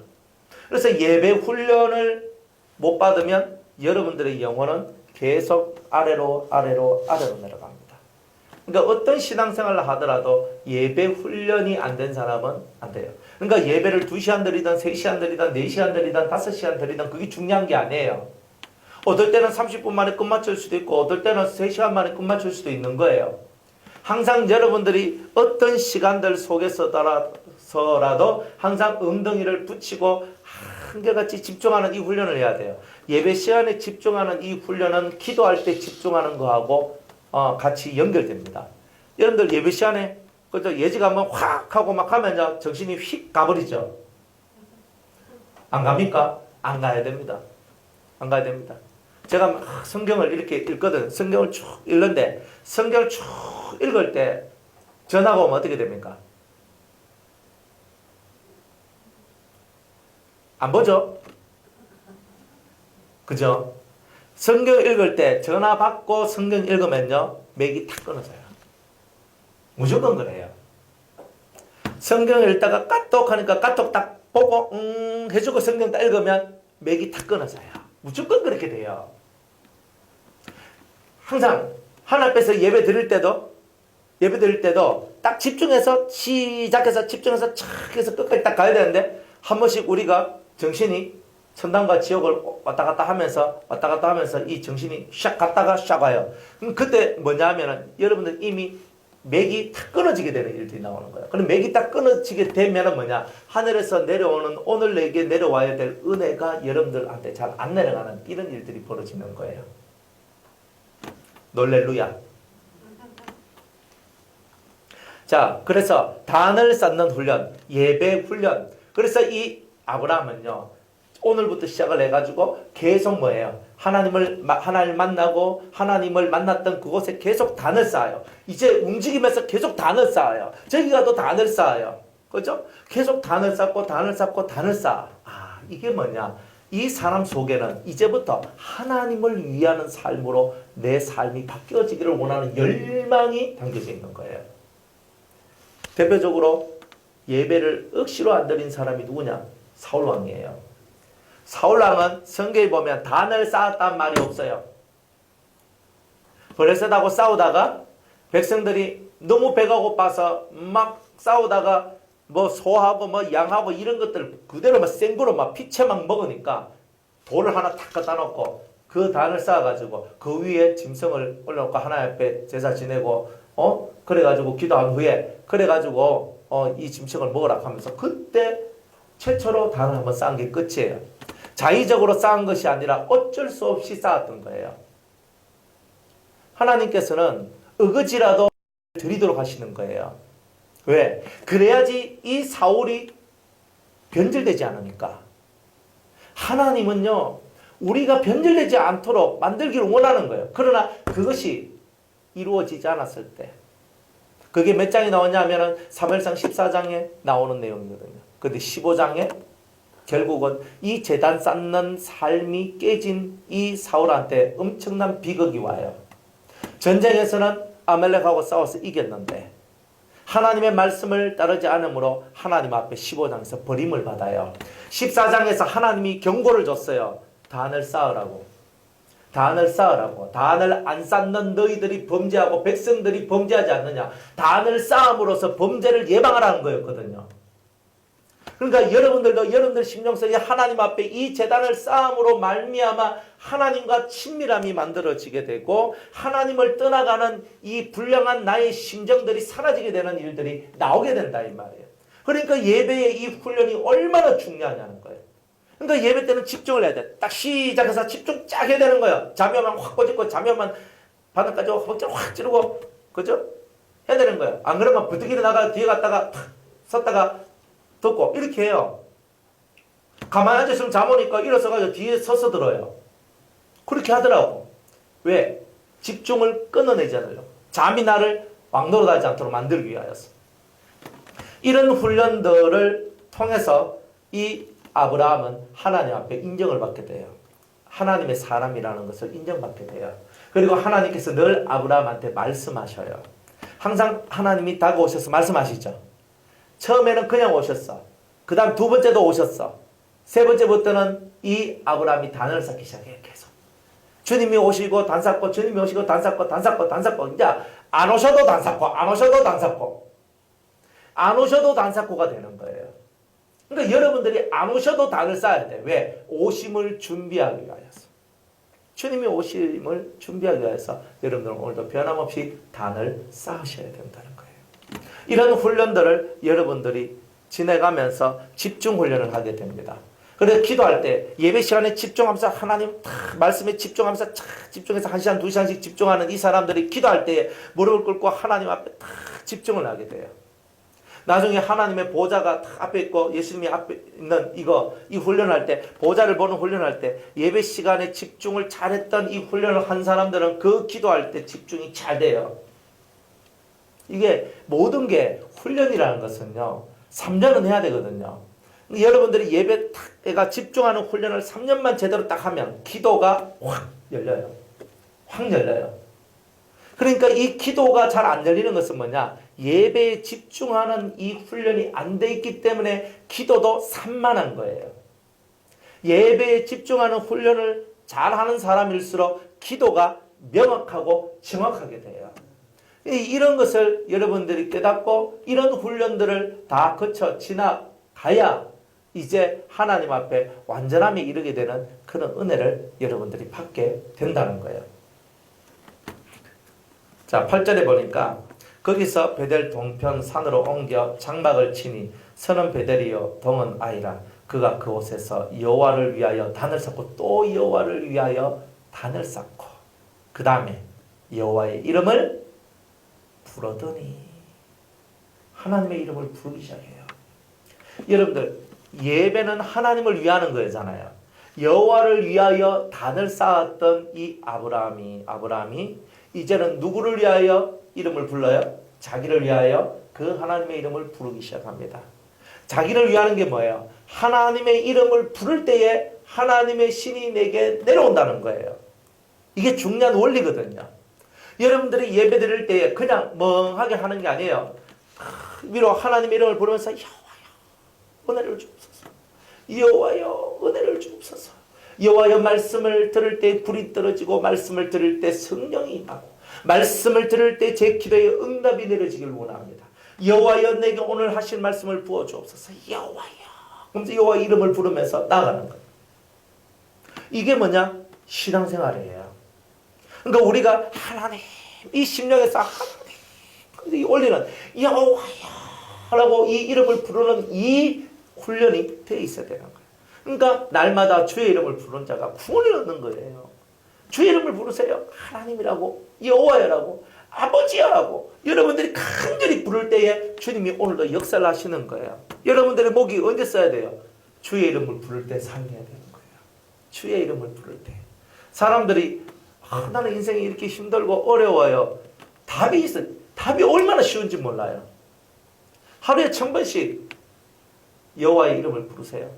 그래서 예배 훈련을 못 받으면 여러분들의 영혼은 계속 아래로 내려갑니다. 그러니까 어떤 신앙생활을 하더라도 예배 훈련이 안 된 사람은 안 돼요. 그러니까 예배를 2시간 드리든 3시간 드리든 4시간 드리든 5시간 드리든 그게 중요한 게 아니에요. 어떨 때는 30분 만에 끝 맞출 수도 있고 어떨 때는 3시간 만에 끝 맞출 수도 있는 거예요. 항상 여러분들이 어떤 시간들 속에서라도 항상 엉덩이를 붙이고 한결같이 집중하는 이 훈련을 해야 돼요. 예배 시간에 집중하는 이 훈련은 기도할 때 집중하는 거하고 같이 연결됩니다. 여러분들 예배 시간에 그죠? 예지가 한번 확 하고 막 하면 정신이 휙 가버리죠. 안 갑니까? 안 가야 됩니다. 안 가야 됩니다. 제가 막 성경을 이렇게 읽거든. 성경을 쭉 읽는데 성경을 쭉 읽을 때 전화가 오면 어떻게 됩니까? 안 보죠? 그죠? 성경 읽을 때 전화 받고 성경 읽으면요 맥이 탁 끊어져요. 무조건 그래요. 성경을 읽다가 까똑 하니까 까똑 딱 보고 해주고 성경 딱 읽으면 맥이 탁 끊어져요. 무조건 그렇게 돼요. 항상 하나님 앞에서 예배 드릴 때도 딱 집중해서 시작해서 집중해서 착 해서 끝까지 딱 가야 되는데 한 번씩 우리가 정신이 천당과 지옥을 왔다 갔다 하면서 이 정신이 샥 갔다가 샥 와요. 그럼 그때 뭐냐 하면은 여러분들 이미 맥이 탁 끊어지게 되는 일들이 나오는 거예요. 그럼 맥이 딱 끊어지게 되면은 뭐냐? 하늘에서 내려오는 오늘 내게 내려와야 될 은혜가 여러분들한테 잘 안 내려가는 이런 일들이 벌어지는 거예요. 놀렐루야. 자, 그래서 단을 쌓는 훈련, 예배 훈련. 그래서 이 아브라함은요, 오늘부터 시작을 해가지고 계속 뭐예요? 하나님을 만나고 하나님을 만났던 그곳에 계속 단을 쌓아요. 이제 움직이면서 계속 단을 쌓아요. 저기 가도 단을 쌓아요. 그죠? 계속 단을 쌓고 단을 쌓아. 아, 이게 뭐냐? 이 사람 속에는 이제부터 하나님을 위하는 삶으로 내 삶이 바뀌어지기를 원하는 열망이 담겨져 있는 거예요. 대표적으로 예배를 억지로 안 드린 사람이 누구냐? 사울왕이에요. 사울왕은 성경에 보면 단을 쌓았단 말이 없어요. 블레셋하고 싸우다가 백성들이 너무 배가 고파서 막 싸우다가 뭐 소하고 뭐 양하고 이런 것들 그대로 막 생구로 막 피채 막 먹으니까 돌을 하나 탁 갖다 놓고 그 단을 쌓아가지고 그 위에 짐승을 올려놓고 하나님 앞에 제사 지내고 그래가지고 기도한 후에 그래가지고 이 짐승을 먹으라 하면서 그때 최초로 단을 한번 쌓은 게 끝이에요. 자의적으로 쌓은 것이 아니라 어쩔 수 없이 쌓았던 거예요. 하나님께서는 어거지라도 드리도록 하시는 거예요. 왜? 그래야지 이 사울이 변질되지 않으니까. 하나님은요, 우리가 변질되지 않도록 만들기를 원하는 거예요. 그러나 그것이 이루어지지 않았을 때 그게 몇 장이 나오냐면은 사무엘상 14장에 나오는 내용이거든요. 근데 15장에 결국은 이 제단 쌓는 삶이 깨진 이 사울한테 엄청난 비극이 와요. 전쟁에서는 아말렉하고 싸워서 이겼는데 하나님의 말씀을 따르지 않으므로 하나님 앞에 15장에서 버림을 받아요. 14장에서 하나님이 경고를 줬어요. 단을 쌓으라고. 단을 쌓으라고. 단을 안 쌓는 너희들이 범죄하고 백성들이 범죄하지 않느냐. 단을 쌓음으로써 범죄를 예방하라는 거였거든요. 그러니까 여러분들도 여러분들 심령 속에 하나님 앞에 이 제단을 쌓음으로 말미암아 하나님과 친밀함이 만들어지게 되고 하나님을 떠나가는 이 불량한 나의 심정들이 사라지게 되는 일들이 나오게 된다 이 말이에요. 그러니까 예배의 이 훈련이 얼마나 중요하냐는 거예요. 그러니까 예배 때는 집중을 해야 돼. 딱 시작해서 집중 쫙 해야 되는 거예요. 잠이 오면 확 꺼지고 잠이 오면 바닥까지 확 찌르고 그죠? 해야 되는 거예요. 안 그러면 부득이를 나가 뒤에 갔다가 탁 섰다가 듣고 이렇게 해요. 가만히 앉아있으면 잠 오니까 일어서가지고 뒤에 서서 들어요. 그렇게 하더라고. 왜? 집중을 끊어내잖아요. 잠이 나를 왕노릇하지 않도록 만들기 위하여서. 이런 훈련들을 통해서 이 아브라함은 하나님 앞에 인정을 받게 돼요. 하나님의 사람이라는 것을 인정받게 돼요. 그리고 하나님께서 늘 아브라함한테 말씀하셔요. 항상 하나님이 다가오셔서 말씀하시죠. 처음에는 그냥 오셨어. 그 다음 두 번째도 오셨어. 세 번째부터는 이 아브라함이 단을 쌓기 시작해요. 계속. 주님이 오시고 단 쌓고 주님이 오시고 단 쌓고 단 쌓고 단 쌓고 이제 안 오셔도 단 쌓고 안 오셔도 단 쌓고 안 오셔도 단 쌓고가 되는 거예요. 그러니까 여러분들이 안 오셔도 단을 쌓아야 돼. 왜? 오심을 준비하기 위하여서. 주님이 오심을 준비하기 위해서 여러분들은 오늘도 변함없이 단을 쌓으셔야 된다는 거예요. 이런 훈련들을 여러분들이 지내가면서 집중 훈련을 하게 됩니다. 그래서 기도할 때 예배 시간에 집중하면서 하나님 말씀에 집중하면서 집중해서 1시간 2시간씩 집중하는 이 사람들이 기도할 때 무릎을 꿇고 하나님 앞에 집중을 하게 돼요. 나중에 하나님의 보좌가 앞에 있고 예수님이 앞에 있는 이 훈련할 때 보좌를 보는 훈련할 때 예배 시간에 집중을 잘했던 이 훈련을 한 사람들은 그 기도할 때 집중이 잘 돼요. 이게 모든 게 훈련이라는 것은요 3년은 해야 되거든요. 여러분들이 예배가 집중하는 훈련을 3년만 제대로 딱 하면 기도가 확 열려요. 확 열려요. 그러니까 이 기도가 잘 안 열리는 것은 뭐냐? 예배에 집중하는 이 훈련이 안 돼 있기 때문에 기도도 산만한 거예요. 예배에 집중하는 훈련을 잘하는 사람일수록 기도가 명확하고 정확하게 돼요. 이런 것을 여러분들이 깨닫고 이런 훈련들을 다 거쳐 지나가야 이제 하나님 앞에 완전함에 이르게 되는 그런 은혜를 여러분들이 받게 된다는 거예요. 자, 8절에 보니까 거기서 베델 동편 산으로 옮겨 장막을 치니 서는 베델이요 동은 아이라 그가 그곳에서 여호와를 위하여 단을 쌓고 또 여호와를 위하여 단을 쌓고 그 다음에 여호와의 이름을 부르더니 하나님의 이름을 부르기 시작해요. 여러분들 예배는 하나님을 위하는 거잖아요. 여호와를 위하여 단을 쌓았던 이 아브라함이 이제는 누구를 위하여 이름을 불러요? 자기를 위하여 그 하나님의 이름을 부르기 시작합니다. 자기를 위하는 게 뭐예요? 하나님의 이름을 부를 때에 하나님의 신이 내게 내려온다는 거예요. 이게 중요한 원리거든요. 여러분들이 예배 드릴 때에 그냥 멍하게 하는 게 아니에요. 위로 하나님의 이름을 부르면서 여호와여 은혜를 주옵소서. 여호와여 은혜를 주옵소서. 여호와여 말씀을 들을 때 불이 떨어지고 말씀을 들을 때 성령이 임하고 말씀을 들을 때 제 기도에 응답이 내려지길 원합니다. 여호와여 내게 오늘 하실 말씀을 부어 주옵소서. 여호와여. 그러면서 여호와의 이름을 부르면서 나아가는 거예요. 이게 뭐냐? 신앙생활이에요. 그러니까 우리가 하나님 이 심령에서 하나님 올리는 여호와여라고 이 이름을 부르는 이 훈련이 되어 있어야 되는 거예요. 그러니까 날마다 주의 이름을 부르는 자가 구원을 얻는 거예요. 주의 이름을 부르세요. 하나님이라고 여호와여라고 아버지여라고 여러분들이 간절히 부를 때에 주님이 오늘도 역사를 하시는 거예요. 여러분들의 목이 언제 써야 돼요? 주의 이름을 부를 때 사용해야 되는 거예요. 주의 이름을 부를 때 사람들이 나는 인생이 이렇게 힘들고 어려워요. 답이 있어요. 답이 얼마나 쉬운지 몰라요. 하루에 1000번씩 여호와의 이름을 부르세요.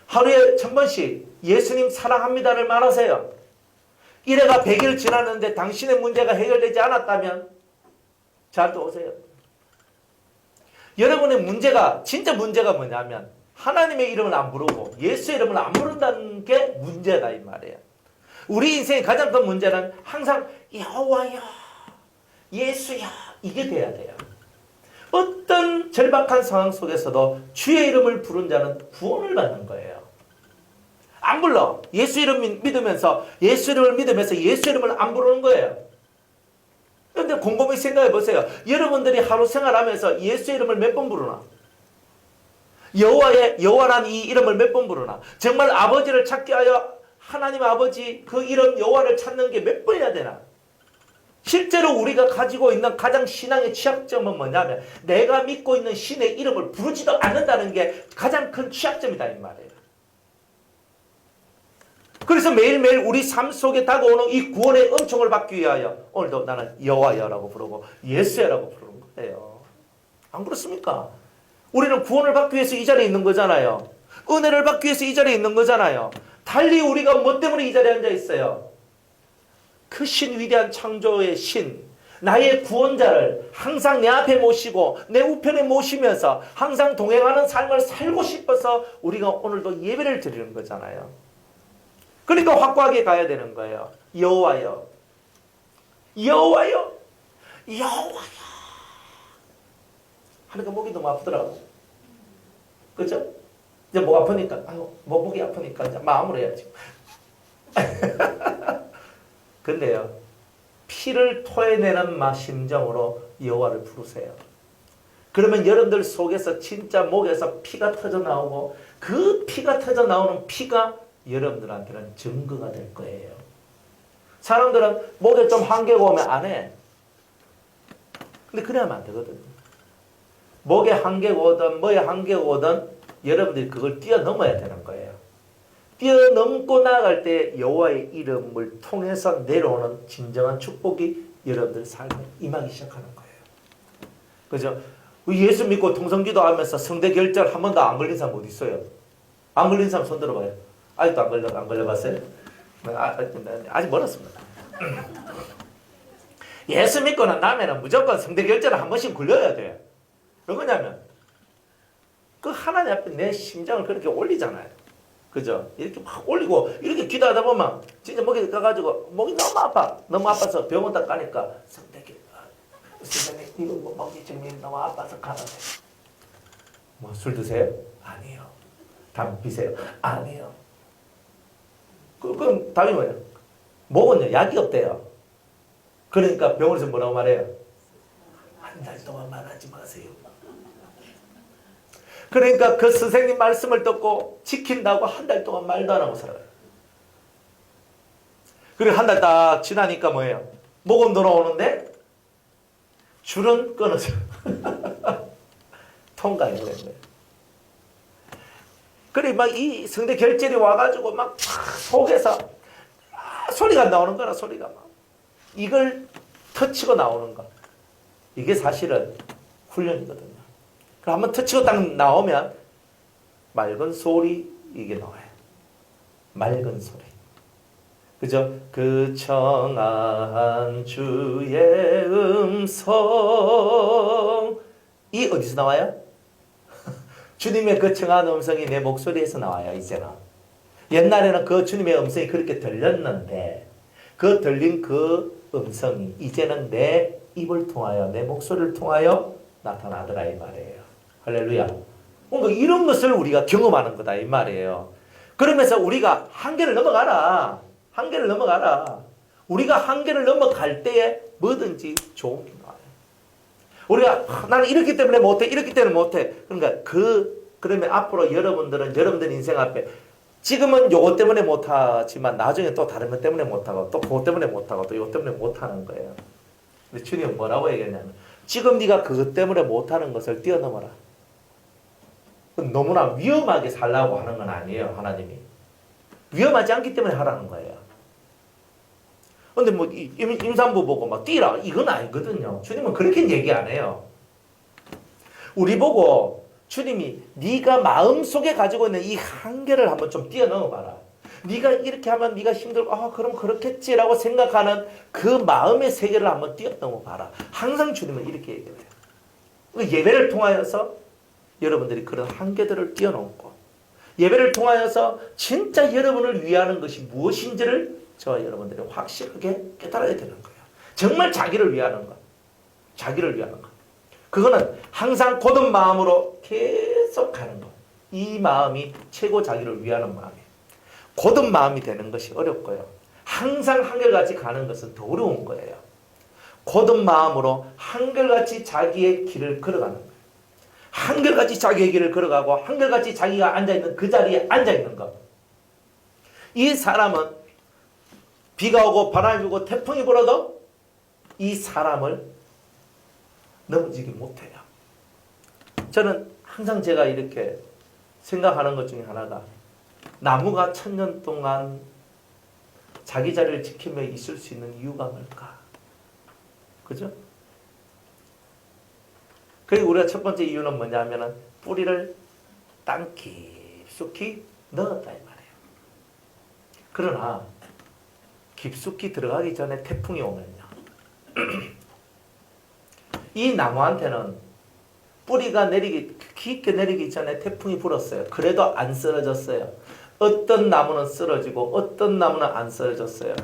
하루에 1000번씩 예수님 사랑합니다를 말하세요. 이래가 100일 지났는데 당신의 문제가 해결되지 않았다면 저한테 오세요. 여러분의 문제가 진짜 문제가 뭐냐면 하나님의 이름을 안 부르고 예수의 이름을 안 부른다는 게 문제다 이 말이에요. 우리 인생의 가장 큰 문제는 항상 여호와야 예수야 이게 돼야 돼요. 어떤 절박한 상황 속에서도 주의 이름을 부른 자는 구원을 받는 거예요. 안 불러. 예수 이름 믿으면서 예수 이름을 믿으면서 예수 이름을 안 부르는 거예요. 그런데 곰곰이 생각해 보세요. 여러분들이 하루 생활하면서 예수 이름을 몇 번 부르나? 여호와란 이 이름을 몇 번 부르나? 정말 아버지를 찾게 하여 하나님 아버지 그 이름 여호와를 찾는 게 몇 번이나 되나? 실제로 우리가 가지고 있는 가장 신앙의 취약점은 뭐냐면 내가 믿고 있는 신의 이름을 부르지도 않는다는 게 가장 큰 취약점이다 이 말이에요. 그래서 매일매일 우리 삶 속에 다가오는 이 구원의 은총을 받기 위하여 오늘도 나는 여호와여라고 부르고 예수야라고 부르는 거예요. 안 그렇습니까? 우리는 구원을 받기 위해서 이 자리에 있는 거잖아요. 은혜를 받기 위해서 이 자리에 있는 거잖아요. 달리 우리가 뭐 때문에 이 자리에 앉아 있어요? 그 신 위대한 창조의 신 나의 구원자를 항상 내 앞에 모시고 내 우편에 모시면서 항상 동행하는 삶을 살고 싶어서 우리가 오늘도 예배를 드리는 거잖아요. 그러니까 확고하게 가야 되는 거예요. 여호와여 여호와여 여호와여 하니까 목이 너무 아프더라고. 그죠? 이제 목 아프니까 목이 아프니까 이제 마음으로 해야지. 근데요, 피를 토해내는 심정으로 여호와를 부르세요. 그러면 여러분들 속에서 진짜 목에서 피가 터져 나오고 그 피가 터져 나오는 피가 여러분들한테는 증거가 될 거예요. 사람들은 목에 좀 한계가 오면 안 해. 근데 그래 하면 안 되거든요. 목에 한계가 오든 뭐에 한계가 오든 여러분들이 그걸 뛰어넘어야 되는 거예요. 뛰어넘고 나아갈 때 여호와의 이름을 통해서 내려오는 진정한 축복이 여러분들 삶에 임하기 시작하는 거예요. 그죠? 예수 믿고 통성기도 하면서 성대 결절 한 번도 안 걸린 사람 어디 있어요? 안 걸린 사람 손 들어봐요. 아직도 안 걸려봤어요? 아직 멀었습니다. 예수 믿고 난 다음에는 무조건 성대 결절을 한 번씩 굴려야 돼요. 왜 그러냐면 그 하나님 앞에 내 심장을 그렇게 올리잖아요. 그죠? 이렇게 막 올리고 이렇게 기도하다 보면 진짜 목이 가가지고 목이 너무 아파. 너무 아파서 병원 딱 가니까 선생님 이거 목이 지금 너무 아파서 가는데 뭐 술 드세요? 아니요. 담배 피세요? 아니요. 그럼 답이 뭐예요? 목은요 약이 없대요. 그러니까 병원에서 뭐라고 말해요? 한 달 동안 말하지 마세요. 그러니까 그 선생님 말씀을 듣고 지킨다고 한 달 동안 말도 안 하고 살아요. 그리고 한 달 딱 지나니까 뭐예요? 목은 돌아오는데 줄은 끊어져. 통과해야 되는 거예요. 그래 막 이 성대 결절이 와가지고 막 속에서 소리가 나오는 거라 소리가 막 이걸 터치고 나오는 거. 이게 사실은 훈련이거든요. 한번 터치고 딱 나오면 맑은 소리 이게 나와요. 맑은 소리. 그죠? 그 청한 주의 음성 이 어디서 나와요? 주님의 그 청한 음성이 내 목소리에서 나와요. 이제는. 옛날에는 그 주님의 음성이 그렇게 들렸는데 그 들린 그 음성이 이제는 내 입을 통하여 내 목소리를 통하여 나타나더라 이 말이에요. 할렐루야. 뭔가 이런 것을 우리가 경험하는 거다 이 말이에요. 그러면서 우리가 한계를 넘어가라. 한계를 넘어가라. 우리가 한계를 넘어갈 때에 뭐든지 좋은 게 나와요. 우리가 나는 이렇기 때문에 못해. 이렇기 때문에 못해. 그러니까 그러면 앞으로 여러분들 인생 앞에 지금은 요것 때문에 못하지만 나중에 또 다른 것 때문에 못하고 또 그것 때문에 못하고 또 이것 때문에 못하는 거예요. 근데 주님은 뭐라고 얘기했냐면 지금 네가 그것 때문에 못하는 것을 뛰어넘어라. 너무나 위험하게 살라고 하는 건 아니에요. 하나님이. 위험하지 않기 때문에 하라는 거예요. 근데 뭐 임산부 보고 막 뛰라 이건 아니거든요. 주님은 그렇게 얘기 안 해요. 우리 보고 주님이 네가 마음속에 가지고 있는 이 한계를 한번 좀 뛰어넘어 봐라. 네가 이렇게 하면 네가 힘들고 그럼 그렇겠지라고 생각하는 그 마음의 세계를 한번 뛰어넘어 봐라. 항상 주님은 이렇게 얘기해요. 예배를 통하여서 여러분들이 그런 한계들을 뛰어넘고 예배를 통하여서 진짜 여러분을 위하는 것이 무엇인지를 저와 여러분들이 확실하게 깨달아야 되는 거예요. 정말 자기를 위하는 것. 자기를 위하는 것. 그거는 항상 곧은 마음으로 계속 가는 것. 이 마음이 최고 자기를 위하는 마음이에요. 곧은 마음이 되는 것이 어렵고요. 항상 한결같이 가는 것은 더 어려운 거예요. 곧은 마음으로 한결같이 자기의 길을 걸어가는 거예요. 한결같이 자기의 길을 걸어가고 한결같이 자기가 앉아있는 그 자리에 앉아있는 것. 이 사람은 비가 오고 바람이 불고 태풍이 불어도 이 사람을 넘어지기 못해요. 저는 항상 제가 이렇게 생각하는 것 중에 하나가 나무가 1000년 동안 자기 자리를 지키며 있을 수 있는 이유가 뭘까? 그죠? 그리고 우리가 첫 번째 이유는 뭐냐면은 뿌리를 땅 깊숙이 넣었다 이 말이에요. 그러나 깊숙이 들어가기 전에 태풍이 오면요. 이 나무한테는 뿌리가 깊게 내리기 전에 태풍이 불었어요. 그래도 안 쓰러졌어요. 어떤 나무는 쓰러지고 어떤 나무는 안 쓰러졌어요.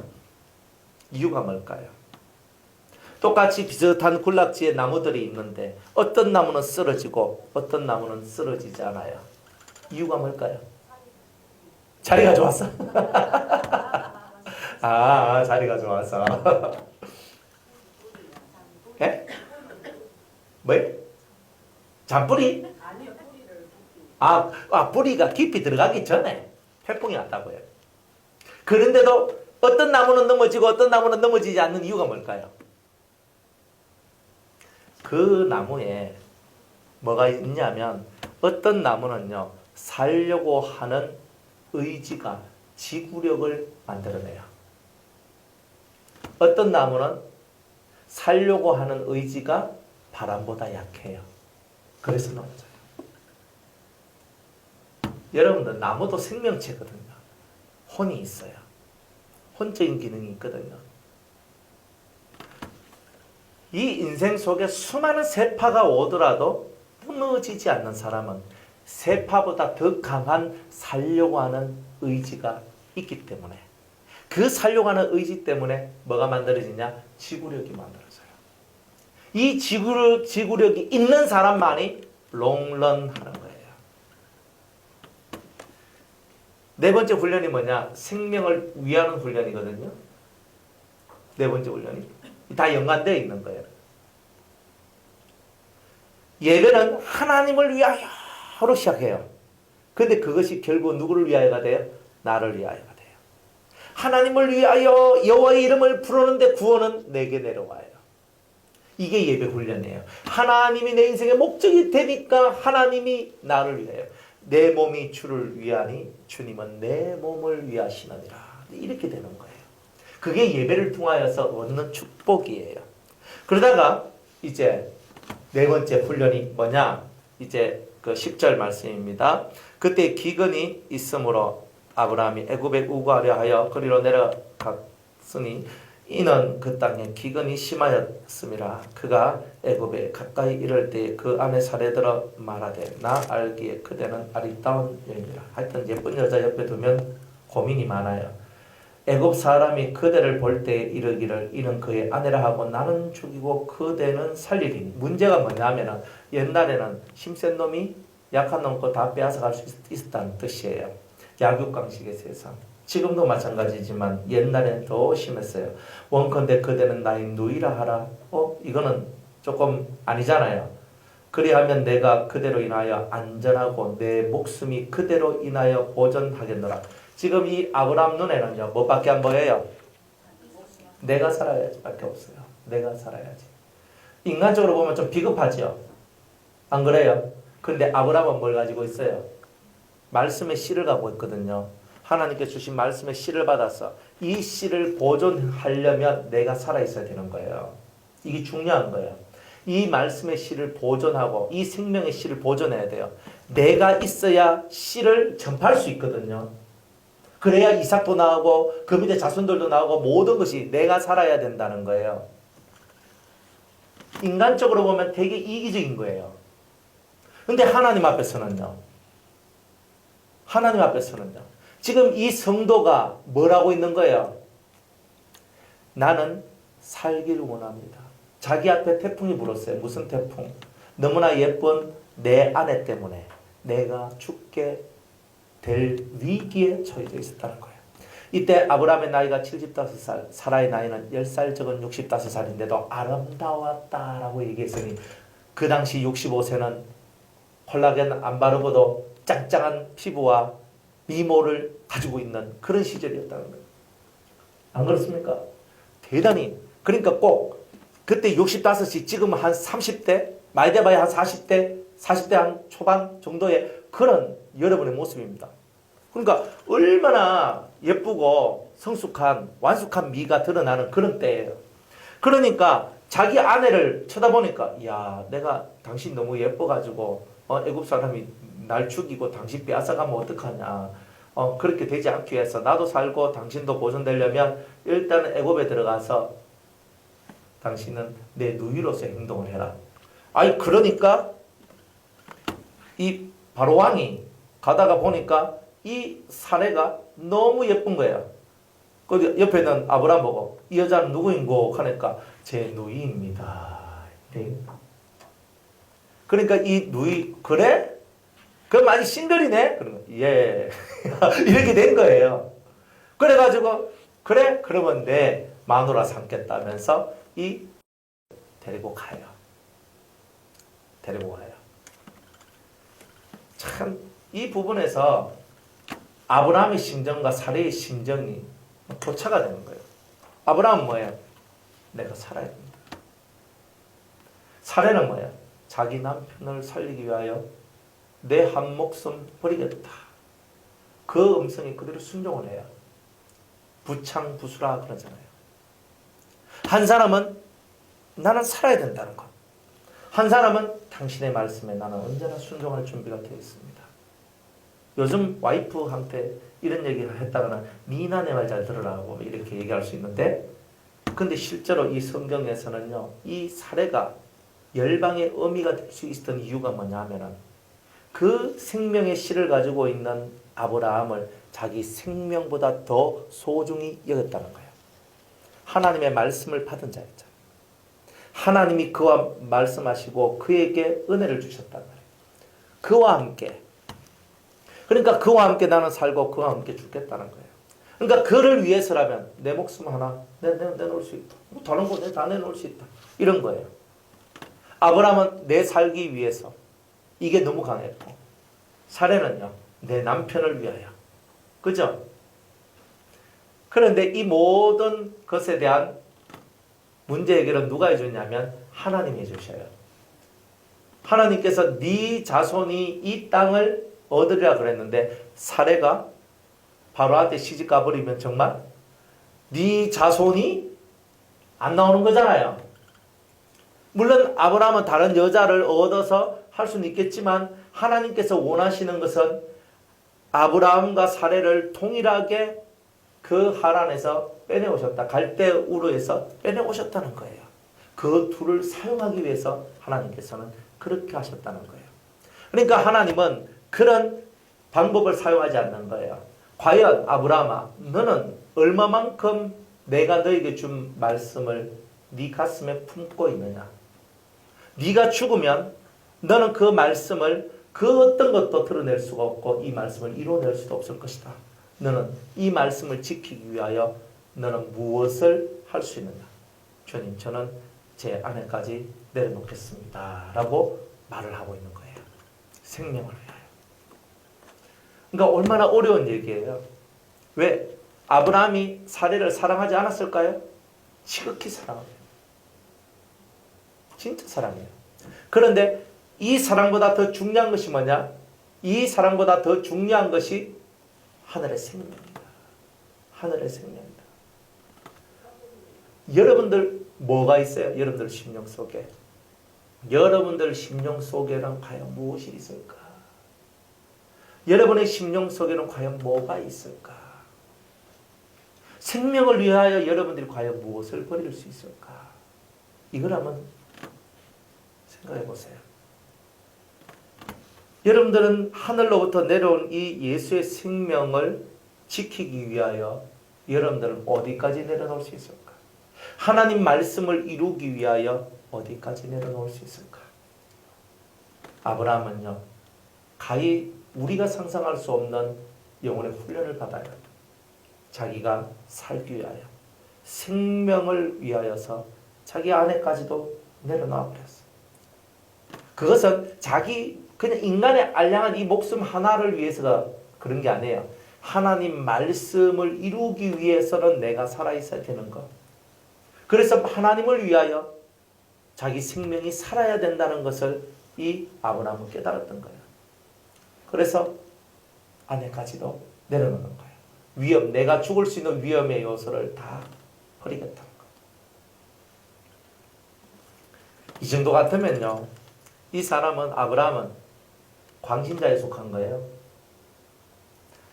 이유가 뭘까요? 똑같이 비슷한 군락지에 나무들이 있는데 어떤 나무는 쓰러지고 어떤 나무는 쓰러지지 않아요. 이유가 뭘까요? 자리가 좋았어. 자리가 좋아서. 예? 뭐예요? 잔뿌리? 뿌리가 깊이 들어가기 전에 태풍이 왔다고요. 그런데도 어떤 나무는 넘어지고 어떤 나무는 넘어지지 않는 이유가 뭘까요? 그 나무에 뭐가 있냐면 어떤 나무는요, 살려고 하는 의지가 지구력을 만들어내요. 어떤 나무는 살려고 하는 의지가 바람보다 약해요. 그래서 넘어져요. 여러분들 나무도 생명체거든요. 혼이 있어요. 혼적인 기능이 있거든요. 이 인생 속에 수많은 세파가 오더라도 넘어지지 않는 사람은 세파보다 더 강한 살려고 하는 의지가 있기 때문에 그 살려고 하는 의지 때문에 뭐가 만들어지냐? 지구력이 만들어져요. 이 지구력이 있는 사람만이 롱런 하는 거예요. 네 번째 훈련이 뭐냐? 생명을 위하는 훈련이거든요. 네 번째 훈련이. 다 연관되어 있는 거예요. 예배는 하나님을 위하여로 시작해요. 근데 그것이 결국 누구를 위하여가 돼요? 나를 위하여가 돼요. 하나님을 위하여 여호와의 이름을 부르는데 구원은 내게 내려와요. 이게 예배 훈련이에요. 하나님이 내 인생의 목적이 되니까 하나님이 나를 위하여. 내 몸이 주를 위하니 주님은 내 몸을 위하시느니라. 이렇게 되는 거예요. 그게 예배를 통하여서 얻는 축복이에요. 그러다가 이제 네 번째 훈련이 뭐냐? 이제 그 10절 말씀입니다. 그때 기근이 있으므로 아브라함이 애굽에 우거하려 하여 그리로 내려갔으니 이는 그 땅에 기근이 심하였음이라. 그가 애굽에 가까이 이를 때 그 안에 사례들어 말하되 나 알기에 그대는 아리따운 여인이라. 하여튼 예쁜 여자 옆에 두면 고민이 많아요. 애굽 사람이 그대를 볼 때 이르기를 이는 그의 아내라 하고 나는 죽이고 그대는 살리리니. 문제가 뭐냐면은 옛날에는 힘센 놈이 약한 놈 거 다 빼앗아갈 수 있었다는 뜻이에요. 약육강식의 세상. 지금도 마찬가지지만 옛날엔 더 심했어요. 원컨대 그대는 나의 누이라 하라. 이거는 조금 아니잖아요. 그리하면 내가 그대로 인하여 안전하고 내 목숨이 그대로 인하여 보전하겠노라. 지금 이 아브라함 눈에는요, 뭐밖에 안 보여요? 내가 살아야지 밖에 없어요. 내가 살아야지. 인간적으로 보면 좀 비겁하죠? 안 그래요? 근데 아브라함은 뭘 가지고 있어요? 말씀의 씨를 갖고 있거든요. 하나님께 주신 말씀의 씨를 받아서 이 씨를 보존하려면 내가 살아있어야 되는 거예요. 이게 중요한 거예요. 이 말씀의 씨를 보존하고 이 생명의 씨를 보존해야 돼요. 내가 있어야 씨를 전파할 수 있거든요. 그래야 이삭도 나오고 그 밑에 자손들도 나오고 모든 것이 내가 살아야 된다는 거예요. 인간적으로 보면 되게 이기적인 거예요. 근데 하나님 앞에서는요. 하나님 앞에서는요. 지금 이 성도가 뭐라고 있는 거예요? 나는 살기를 원합니다. 자기 앞에 태풍이 불었어요. 무슨 태풍? 너무나 예쁜 내 아내 때문에 내가 죽게 될 위기에 처해져 있었다는 거예요. 이때 아브라함의 나이가 75살, 사라의 나이는 10살 적은 65살인데도 아름다웠다라고 얘기했으니 그 당시 65세는 콜라겐 안 바르고도 짱짱한 피부와 미모를 가지고 있는 그런 시절이었다는 거예요. 안 그렇습니까? 대단히. 그러니까 꼭 그때 65이 지금 한 30대, 많이 돼봐야 한 40대 한 초반 정도의 그런 여러분의 모습입니다. 그러니까 얼마나 예쁘고 성숙한 완숙한 미가 드러나는 그런 때예요. 그러니까 자기 아내를 쳐다보니까 야, 내가 당신 너무 예뻐가지고 애굽 사람이 날 죽이고 당신 빼앗아가면 어떡하냐. 그렇게 되지 않기 위해서 나도 살고 당신도 보존되려면 일단 애굽에 들어가서 당신은 내 누이로서 행동을 해라. 아니 그러니까 이 바로 왕이 가다가 보니까 이 사내가 너무 예쁜 거예요. 그 옆에 있는 아브라함 보고 이 여자는 누구인고 하니까 제 누이입니다. 네. 그러니까 이 누이 그래? 그럼 아직 싱글이네? 그러면 예 이렇게 된 거예요. 그래가지고 그래? 그러면 내 마누라 삼겠다면서 이 데리고 가요. 데리고 가요. 참 이 부분에서 아브라함의 심정과 사레의 심정이 교차가 되는 거예요. 아브라함은 뭐예요? 내가 살아야 된다. 사레는 뭐예요? 자기 남편을 살리기 위하여 내 한 목숨 버리겠다. 그 음성이 그대로 순종을 해요. 부창부수라 그러잖아요. 한 사람은 나는 살아야 된다는 것. 한 사람은 당신의 말씀에 나는 언제나 순종할 준비가 되어 있습니다. 요즘 와이프한테 이런 얘기를 했다가는 니나 내 말 잘 들으라고 이렇게 얘기할 수 있는데 근데 실제로 이 성경에서는요. 이 사례가 열방의 의미가 될 수 있었던 이유가 뭐냐면은 그 생명의 씨를 가지고 있는 아브라함을 자기 생명보다 더 소중히 여겼다는 거예요. 하나님의 말씀을 받은 자였죠. 하나님이 그와 말씀하시고 그에게 은혜를 주셨단 말이에요. 그와 함께. 그러니까 그와 함께 나는 살고 그와 함께 죽겠다는 거예요. 그러니까 그를 위해서라면 내 목숨 하나 내놓을 수 있다. 뭐 다른 거 다 내놓을 수 있다. 이런 거예요. 아브라함은 내 살기 위해서 이게 너무 강했고 사례는요. 내 남편을 위하여. 그죠? 그런데 이 모든 것에 대한 문제 해결은 누가 해주냐면 하나님이 해주셔요. 하나님께서 네 자손이 이 땅을 얻으리라 그랬는데 사례가 바로한테 시집 가버리면 정말 네 자손이 안 나오는 거잖아요. 물론 아브라함은 다른 여자를 얻어서 할 수는 있겠지만 하나님께서 원하시는 것은 아브라함과 사례를 동일하게 그 하란에서 빼내오셨다. 갈대우르에서 빼내오셨다는 거예요. 그 둘을 사용하기 위해서 하나님께서는 그렇게 하셨다는 거예요. 그러니까 하나님은 그런 방법을 사용하지 않는 거예요. 과연 아브라함아 너는 얼마만큼 내가 너에게 준 말씀을 네 가슴에 품고 있느냐. 네가 죽으면 너는 그 말씀을 그 어떤 것도 드러낼 수가 없고 이 말씀을 이뤄낼 수도 없을 것이다. 너는 이 말씀을 지키기 위하여 너는 무엇을 할 수 있느냐. 주님 저는 제 아내까지 내려놓겠습니다. 라고 말을 하고 있는 거예요. 생명을 위하여. 그러니까 얼마나 어려운 얘기예요. 왜? 아브라함이 사례를 사랑하지 않았을까요? 지극히 사랑해요. 진짜 사랑해요. 그런데 이 사랑보다 더 중요한 것이 뭐냐? 이 사랑보다 더 중요한 것이 하늘의 생명이다. 하늘의 생명이다. 여러분들 뭐가 있어요? 여러분들 심령 속에. 여러분들 심령 속에는 과연 무엇이 있을까? 여러분의 심령 속에는 과연 뭐가 있을까? 생명을 위하여 여러분들이 과연 무엇을 버릴 수 있을까? 이걸 한번 생각해 보세요. 여러분들은 하늘로부터 내려온 이 예수의 생명을 지키기 위하여 여러분들은 어디까지 내려놓을 수 있을까? 하나님 말씀을 이루기 위하여 어디까지 내려놓을 수 있을까? 아브라함은요, 가히 우리가 상상할 수 없는 영혼의 훈련을 받아요. 자기가 살기 위하여, 생명을 위하여서 자기 아내까지도 내려놔 버렸어요. 그것은 자기 그냥 인간의 알량한 이 목숨 하나를 위해서가 그런 게 아니에요. 하나님 말씀을 이루기 위해서는 내가 살아있어야 되는 것. 그래서 하나님을 위하여 자기 생명이 살아야 된다는 것을 이 아브라함은 깨달았던 거예요. 그래서 아내까지도 내려놓는 거예요. 위험, 내가 죽을 수 있는 위험의 요소를 다 버리겠다는 거예요. 이 정도 같으면요, 이 사람은, 아브라함은 광신자에 속한 거예요.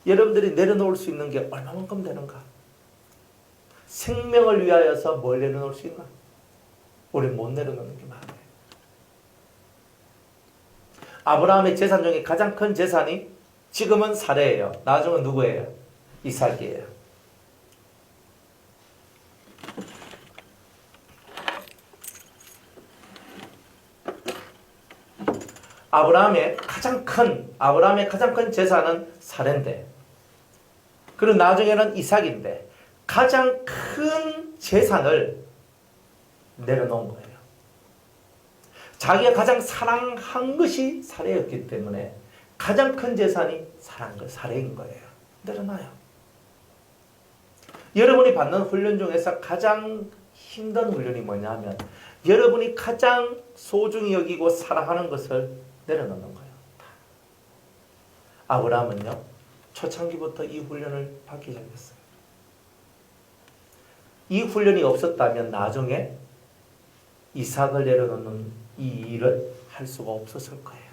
여러분들이 내려놓을 수 있는 게 얼마만큼 되는가? 생명을 위하여서 뭘 내려놓을 수 있나? 우리는 못 내려놓는 게 많아요. 아브라함의 재산 중에 가장 큰 재산이 지금은 사레예요. 나중은 누구예요? 이삭이에요. 아브라함의 가장 큰 재산은 사레인데, 그리고 나중에는 이삭인데, 가장 큰 재산을 내려놓은 거예요. 자기가 가장 사랑한 것이 사레였기 때문에 가장 큰 재산이 사레인 거예요. 내려놔요. 여러분이 받는 훈련 중에서 가장 힘든 훈련이 뭐냐면 여러분이 가장 소중히 여기고 사랑하는 것을 내려놓는 거예요. 아브라함은요, 초창기부터 이 훈련을 받기 시작했어요. 이 훈련이 없었다면 나중에 이삭을 내려놓는 이 일을 할 수가 없었을 거예요.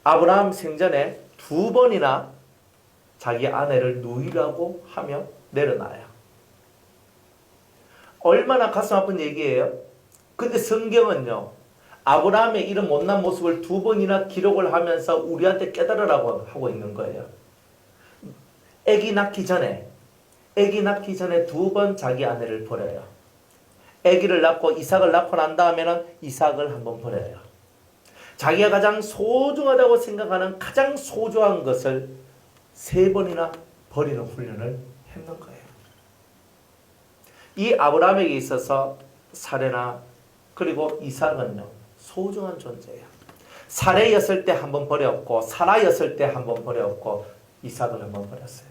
아브라함 생전에 2번이나 자기 아내를 누이라고 하며 내려놔요. 얼마나 가슴 아픈 얘기예요. 근데 성경은요, 아브라함의 이런 못난 모습을 2번이나 기록을 하면서 우리한테 깨달으라고 하고 있는 거예요. 아기 낳기 전에 2번 자기 아내를 버려요. 아기를 낳고 이삭을 낳고 난 다음에는 이삭을 한번 버려요. 자기가 가장 소중하다고 생각하는 가장 소중한 것을 3번이나 버리는 훈련을 했는 거예요. 이 아브라함에게 있어서 사레나 그리고 이삭은요, 소중한 존재예요. 사레였을 때 한번 버렸고, 사라였을 때 한번 버렸고, 이삭을 한번 버렸어요.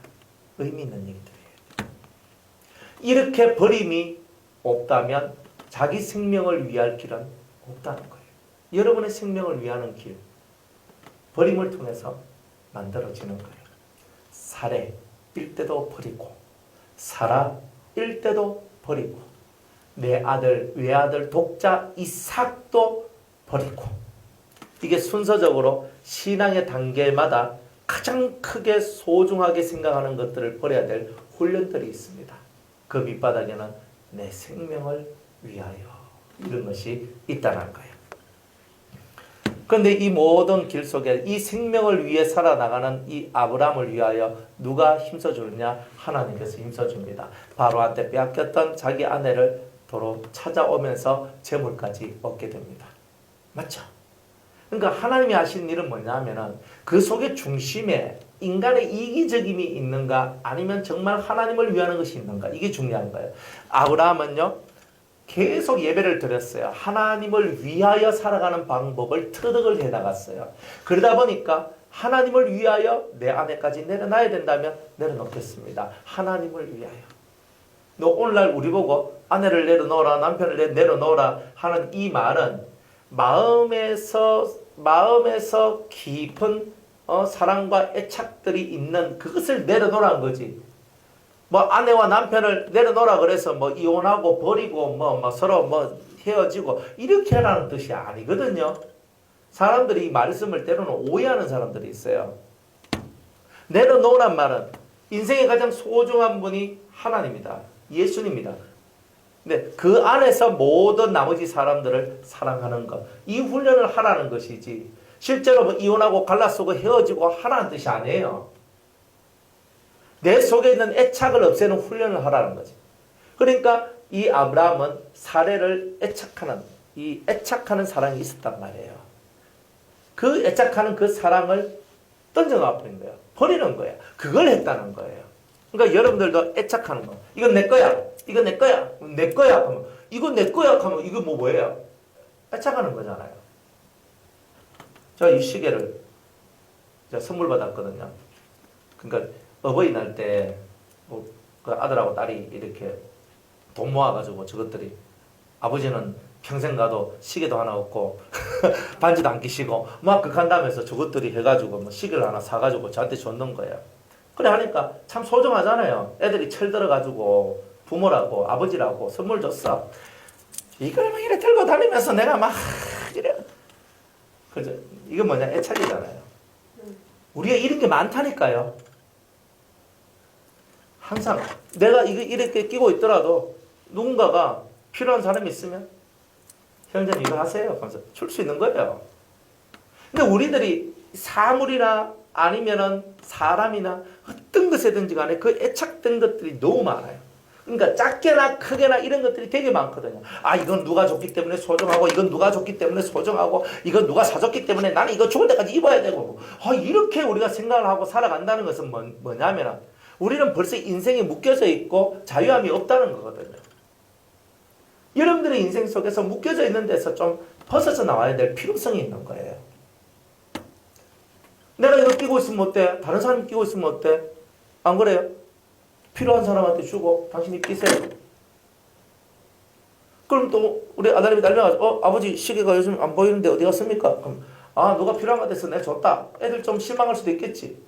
의미 있는 얘기들이에요. 이렇게 버림이 없다면 자기 생명을 위할 길은 없다는 거예요. 여러분의 생명을 위하는 길, 버림을 통해서 만들어지는 거예요. 사레일 때도 버리고, 사라일 때도 버리고, 내 아들, 외아들, 독자 이삭도 버리고. 이게 순서적으로 신앙의 단계마다 가장 크게 소중하게 생각하는 것들을 버려야 될 훈련들이 있습니다. 그 밑바닥에는 내 생명을 위하여 이런 것이 있다는 거예요. 그런데 이 모든 길 속에 이 생명을 위해 살아나가는 이 아브라함을 위하여 누가 힘써주느냐? 하나님께서 힘써줍니다. 바로한테 빼앗겼던 자기 아내를 도로 찾아오면서 재물까지 얻게 됩니다. 맞죠? 그러니까 하나님이 하신 일은 뭐냐면은 그 속의 중심에 인간의 이기적임이 있는가 아니면 정말 하나님을 위하는 것이 있는가, 이게 중요한 거예요. 아브라함은요, 계속 예배를 드렸어요. 하나님을 위하여 살아가는 방법을 터득을 해나갔어요. 그러다 보니까 하나님을 위하여 내 아내까지 내려놔야 된다면 내려놓겠습니다. 하나님을 위하여. 너 오늘날 우리 보고 아내를 내려놓으라, 남편을 내려놓으라 하는 이 말은 마음에서 깊은 사랑과 애착들이 있는 그것을 내려놓으라는 거지. 뭐 아내와 남편을 내려놓으라 그래서 뭐 이혼하고 버리고 뭐 서로 뭐 헤어지고 이렇게 하라는 뜻이 아니거든요. 사람들이 이 말씀을 때로는 오해하는 사람들이 있어요. 내려놓으란 말은 인생의 가장 소중한 분이 하나님이다. 예수님이다. 근데 그 안에서 모든 나머지 사람들을 사랑하는 것. 이 훈련을 하라는 것이지. 실제로 뭐 이혼하고 갈라서고 헤어지고 하라는 뜻이 아니에요. 내 속에 있는 애착을 없애는 훈련을 하라는 거지. 그러니까 이 아브라함은 사례를 애착하는 사랑이 있었단 말이에요. 그 애착하는 그 사랑을 던져놔 버린 거예요. 버리는 거예요. 그걸 했다는 거예요. 그러니까 여러분들도 애착하는 거. 이건 내 거야. 이건 내 거야. 내 거야. 하면 이건 내 거야. 하면 이거 뭐예요? 애착하는 거잖아요. 제가 이 시계를 제가 선물 받았거든요. 그러니까 어버이날 때 그 아들하고 딸이 이렇게 돈 모아가지고 저것들이 아버지는 평생 가도 시계도 하나 없고 반지도 안 끼시고 막 극한다면서 저것들이 해가지고 뭐 시계를 하나 사가지고 저한테 줬는 거예요. 그래 하니까 참 소중하잖아요. 애들이 철들어가지고 부모라고 아버지라고 선물 줬어. 이걸 막 이래 들고 다니면서 내가 막 이래. 그죠? 이거 뭐냐? 애착이잖아요. 우리가 이런 게 많다니까요. 항상 내가 이거 이렇게 끼고 있더라도 누군가가 필요한 사람이 있으면 형제님 이거 하세요. 하면서 줄 수 있는 거예요. 근데 우리들이 사물이나 아니면은 사람이나 어떤 것이든지 간에 그 애착된 것들이 너무 많아요. 그러니까 작게나 크게나 이런 것들이 되게 많거든요. 아, 이건 누가 줬기 때문에 소중하고, 이건 누가 줬기 때문에 소중하고, 이건 누가 사줬기 때문에 나는 이거 죽을 때까지 입어야 되고, 이렇게 우리가 생각을 하고 살아간다는 것은 뭐냐면, 우리는 벌써 인생이 묶여져 있고 자유함이 없다는 거거든요. 여러분들의 인생 속에서 묶여져 있는 데서 좀 벗어져 나와야 될 필요성이 있는 거예요. 내가 이거 끼고 있으면 어때? 다른 사람이 끼고 있으면 어때? 안 그래요? 필요한 사람한테 주고 당신이 끼세요. 그럼 또 우리 아들이 날려가지고 아버지 시계가 요즘 안 보이는데 어디 갔습니까? 그럼 누가 필요한 것 같아서 내가 줬다. 애들 좀 실망할 수도 있겠지.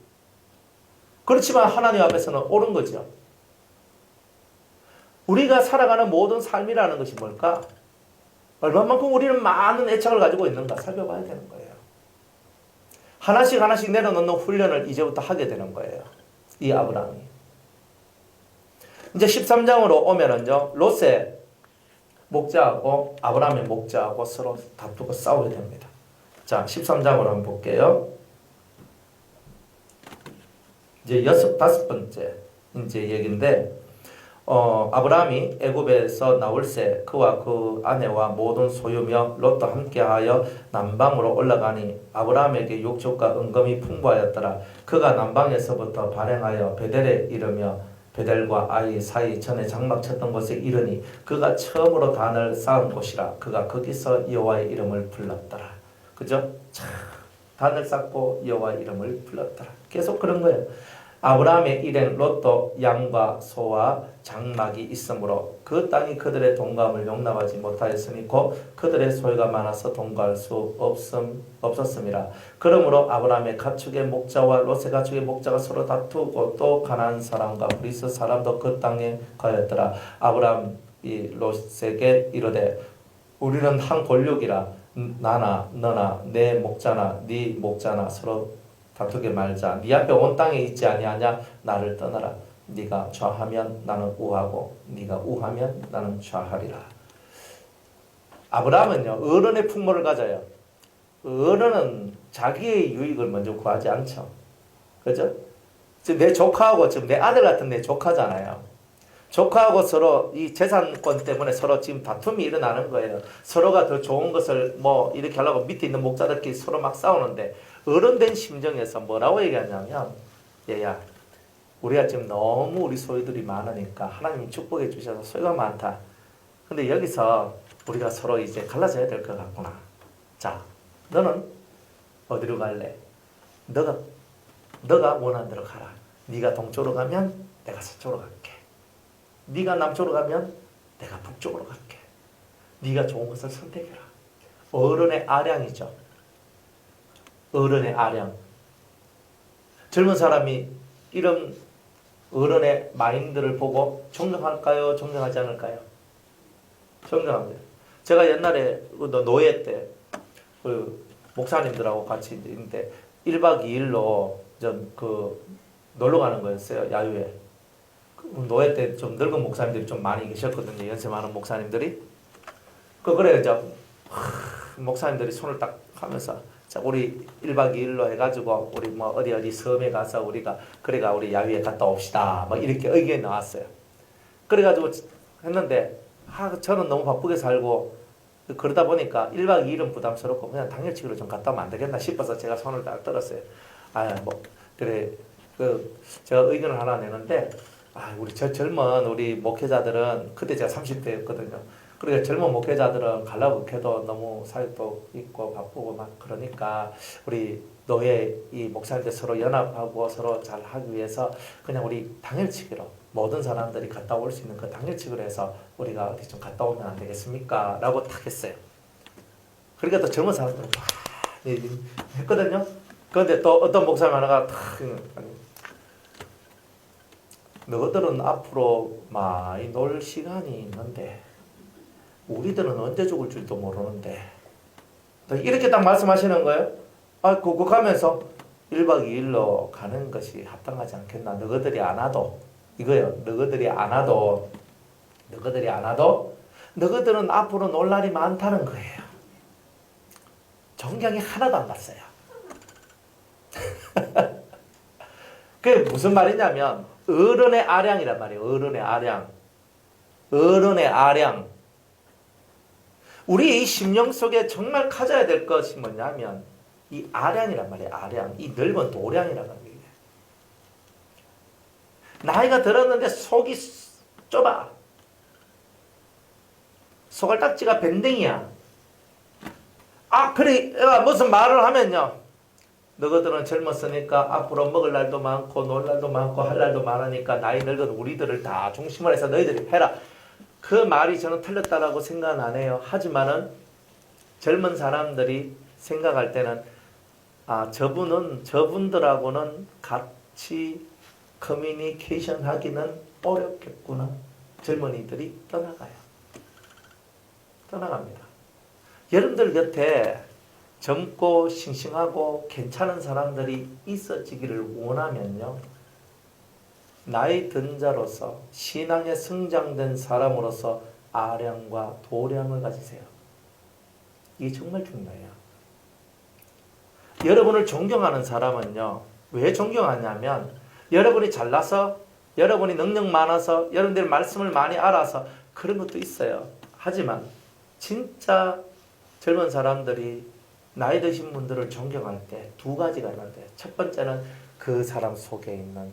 그렇지만 하나님 앞에서는 옳은 거죠. 우리가 살아가는 모든 삶이라는 것이 뭘까? 얼마만큼 우리는 많은 애착을 가지고 있는가 살펴봐야 되는 거예요. 하나씩 하나씩 내려놓는 훈련을 이제부터 하게 되는 거예요. 이 아브라함이. 이제 13장으로 오면은요, 롯의 목자하고 아브라함의 목자하고 서로 다투고 싸우게 됩니다. 자, 13장으로 한번 볼게요. 이제 다섯 번째 이제 얘기인데, 아브라함이 애굽에서 나올새 그와 그 아내와 모든 소유며 롯도 함께하여 남방으로 올라가니 아브라함에게 육축과 은금이 풍부하였더라. 그가 남방에서부터 발행하여 베델에 이르며 베델과 아이 사이 전에 장막 쳤던 곳에 이르니 그가 처음으로 단을 쌓은 곳이라. 그가 거기서 여호와의 이름을 불렀더라. 그죠? 단을 쌓고 여호와의 이름을 불렀더라. 계속 그런 거예요. 아브라함의 일행 롯도 양과 소와 장막이 있으므로 그 땅이 그들의 동감을 용납하지 못하였으니 곧 그들의 소유가 많아서 동거할 수 없었음이라. 그러므로 아브라함의 가축의 목자와 롯의 가축의 목자가 서로 다투고 또 가나안 사람과 브리스 사람도 그 땅에 가였더라. 아브라함이 롯에게 이르되 우리는 한 골육이라. 나나 너나 내 목자나 네 목자나 서로 다투게 말자. 네 앞에 온 땅에 있지 아니하냐? 나를 떠나라. 네가 좌하면 나는 우하고 네가 우하면 나는 좌하리라. 아브라함은요, 어른의 풍모를 가져요. 어른은 자기의 유익을 먼저 구하지 않죠. 그죠? 지금 내 조카하고 지금 내 아들 같은 내 조카잖아요. 조카하고 서로 이 재산권 때문에 서로 지금 다툼이 일어나는 거예요. 서로가 더 좋은 것을 뭐 이렇게 하려고 밑에 있는 목자들끼리 서로 막 싸우는데, 어른된 심정에서 뭐라고 얘기하냐면, 얘야, 우리가 지금 너무 우리 소유들이 많으니까 하나님이 축복해 주셔서 소유가 많다. 근데 여기서 우리가 서로 이제 갈라져야 될 것 같구나. 자, 너는 어디로 갈래? 너가 원하는 대로 가라. 네가 동쪽으로 가면 내가 서쪽으로 갈게. 네가 남쪽으로 가면 내가 북쪽으로 갈게. 네가 좋은 것을 선택해라. 어른의 아량이죠. 어른의 아량. 젊은 사람이 이런 어른의 마인드를 보고 존경할까요? 존경하지 않을까요? 존경합니다. 제가 옛날에 노예 때 그 목사님들하고 같이 있는데 1박 2일로 놀러 가는 거였어요. 야유회. 노예 때 좀 늙은 목사님들이 좀 많이 계셨거든요. 연세많은 목사님들이. 그래 이제 목사님들이 손을 딱 하면서 자, 우리 1박 2일로 해가지고 우리 뭐 어디 섬에 가서 우리가 그래가 우리 야유회 갔다 옵시다. 막 이렇게 의견이 나왔어요. 그래가지고 했는데 저는 너무 바쁘게 살고 그러다 보니까 1박 2일은 부담스럽고 그냥 당일치기로 좀 갔다 오면 안 되겠나 싶어서 제가 손을 딱 들었어요. 그래 제가 의견을 하나 내는데 우리 젊은 우리 목회자들은 그때 제가 30대였거든요. 그러니까 젊은 목회자들은 가려고 해도 너무 사역도 있고 바쁘고 막 그러니까 우리 노예 이 목사님들 서로 연합하고 서로 잘 하기 위해서 그냥 우리 당일치기로 모든 사람들이 갔다 올 수 있는 그 당일치기로 해서 우리가 어디 좀 갔다 오면 안 되겠습니까? 라고 딱 했어요. 그러니까 또 젊은 사람들은 했거든요. 그런데 또 어떤 목사님 하나가 탁 너희들은 앞으로 많이 놀 시간이 있는데 우리들은 언제 죽을 줄도 모르는데 이렇게 딱 말씀하시는 거예요. 그거 가면서 1박 2일로 가는 것이 합당하지 않겠나. 너희들이 안 와도 이거요. 너희들이 안 와도 너희들은 앞으로 놀 날이 많다는 거예요. 존경이 하나도 안 갔어요. 그게 무슨 말이냐면 어른의 아량이란 말이에요. 어른의 아량. 어른의 아량. 우리 이 심령 속에 정말 가져야 될 것이 뭐냐면 이 아량이란 말이에요. 아량. 이 넓은 도량이란 말이에요. 나이가 들었는데 속이 좁아. 소갈딱지가 밴댕이야. 그래 무슨 말을 하면요. 너희들은 젊었으니까 앞으로 먹을 날도 많고 놀 날도 많고 할 날도 많으니까 나이 늙은 우리들을 다 중심으로 해서 너희들이 해라. 그 말이 저는 틀렸다라고 생각은 안 해요. 하지만은 젊은 사람들이 생각할 때는 저분들하고는 같이 커뮤니케이션 하기는 어렵겠구나. 젊은이들이 떠나갑니다. 여러분들 곁에 젊고 싱싱하고 괜찮은 사람들이 있어지기를 원하면요. 나이 든 자로서 신앙에 성장된 사람으로서 아량과 도량을 가지세요. 이게 정말 중요해요. 여러분을 존경하는 사람은요. 왜 존경하냐면 여러분이 잘나서 여러분이 능력 많아서 여러분들이 말씀을 많이 알아서 그런 것도 있어요. 하지만 진짜 젊은 사람들이 나이 드신 분들을 존경할 때 두 가지가 있는데 첫 번째는 그 사람 속에 있는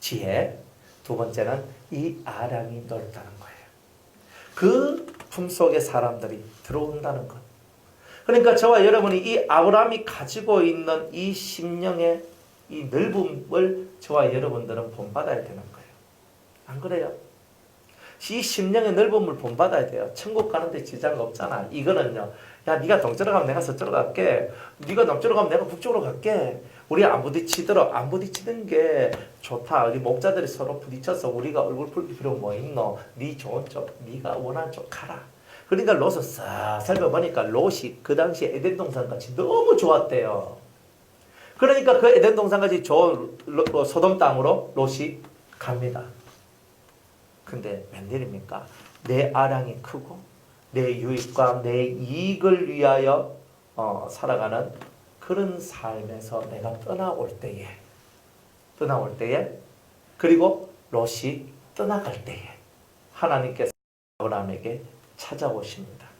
지혜, 두 번째는 이 아량이 넓다는 거예요. 그 품속에 사람들이 들어온다는 것. 그러니까 저와 여러분이 이 아브라함이 가지고 있는 이 심령의 이 넓음을 저와 여러분들은 본받아야 되는 거예요. 안 그래요? 이 심령의 넓음을 본받아야 돼요. 천국 가는데 지장 없잖아. 이거는요. 야, 네가 동쪽으로 가면 내가 서쪽으로 갈게. 네가 남쪽으로 가면 내가 북쪽으로 갈게. 우리 안 부딪히는 게 좋다. 우리 목자들이 서로 부딪혀서 우리가 얼굴 붉힐 필요 뭐 있노? 네 좋은 쪽, 네가 원하는 쪽 가라. 그러니까 롯을 싹 살펴보니까 롯이 그 당시에 에덴 동산같이 너무 좋았대요. 그러니까 그 에덴 동산같이 좋은 소돔 땅으로 롯이 갑니다. 근데 웬일입니까? 내 아량이 크고 내 유익과 내 이익을 위하여 살아가는 그런 삶에서 내가 떠나올 때에 그리고 롯이 떠나갈 때에 하나님께서 아브라함에게 찾아오십니다.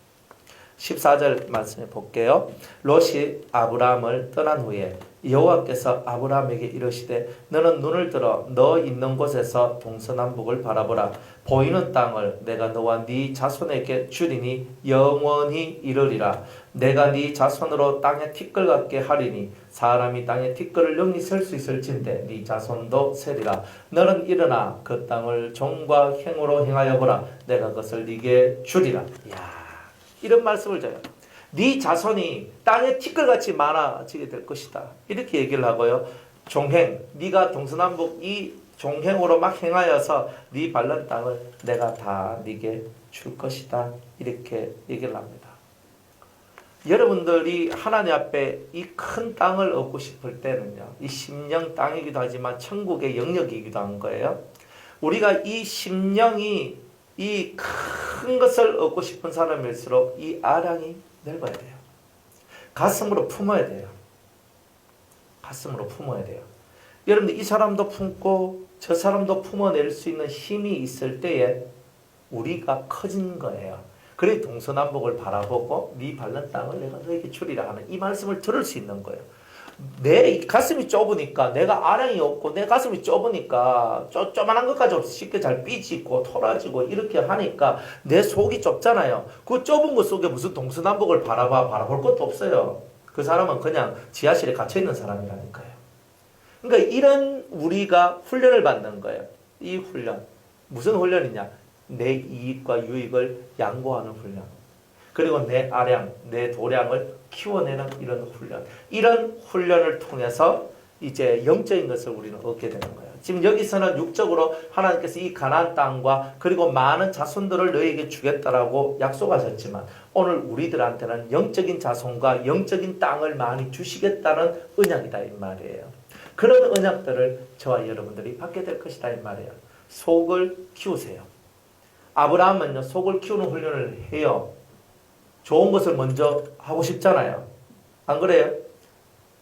14절 말씀해 볼게요. 롯이 아브라함을 떠난 후에 여호와께서 아브라함에게 이르시되 너는 눈을 들어 너 있는 곳에서 동서남북을 바라보라. 보이는 땅을 내가 너와 네 자손에게 주리니 영원히 이르리라. 내가 네 자손으로 땅에 티끌 같게 하리니 사람이 땅에 티끌을 영리 셀 수 있을진데 네 자손도 세리라. 너는 일어나 그 땅을 종과 행으로 행하여 보라. 내가 그것을 네게 주리라. 이야, 이런 말씀을 줘요. 네 자손이 땅에 티끌같이 많아지게 될 것이다. 이렇게 얘기를 하고요. 종행, 네가 동서남북 이 종행으로 막 행하여서 네 밟는 땅을 내가 다 네게 줄 것이다. 이렇게 얘기를 합니다. 여러분들이 하나님 앞에 이 큰 땅을 얻고 싶을 때는요, 이 심령 땅이기도 하지만 천국의 영역이기도 한 거예요. 우리가 이 심령이 이 큰 것을 얻고 싶은 사람일수록 이 아량이 넓어야 돼요. 가슴으로 품어야 돼요. 가슴으로 품어야 돼요. 여러분들 이 사람도 품고 저 사람도 품어낼 수 있는 힘이 있을 때에 우리가 커진 거예요. 그래 동서남북을 바라보고 네 밟는 땅을 내가 너에게 주리라 하는 이 말씀을 들을 수 있는 거예요. 내 가슴이 좁으니까 내가 아량이 없고 내 가슴이 좁으니까 조그만한 것까지 쉽게 잘 삐지고 토라지고 이렇게 하니까 내 속이 좁잖아요. 그 좁은 것 속에 무슨 동서남북을 바라볼 것도 없어요. 그 사람은 그냥 지하실에 갇혀있는 사람이라니까요. 그러니까 이런 우리가 훈련을 받는 거예요. 이 훈련. 무슨 훈련이냐? 내 이익과 유익을 양보하는 훈련. 그리고 내 아량, 내 도량을 키워내는 이런 훈련. 이런 훈련을 통해서 이제 영적인 것을 우리는 얻게 되는 거예요. 지금 여기서는 육적으로 하나님께서 이 가나안 땅과 그리고 많은 자손들을 너에게 주겠다라고 약속하셨지만 오늘 우리들한테는 영적인 자손과 영적인 땅을 많이 주시겠다는 언약이다 이 말이에요. 그런 언약들을 저와 여러분들이 받게 될 것이다 이 말이에요. 속을 키우세요. 아브라함은요 속을 키우는 훈련을 해요. 좋은 것을 먼저 하고 싶잖아요. 안 그래요?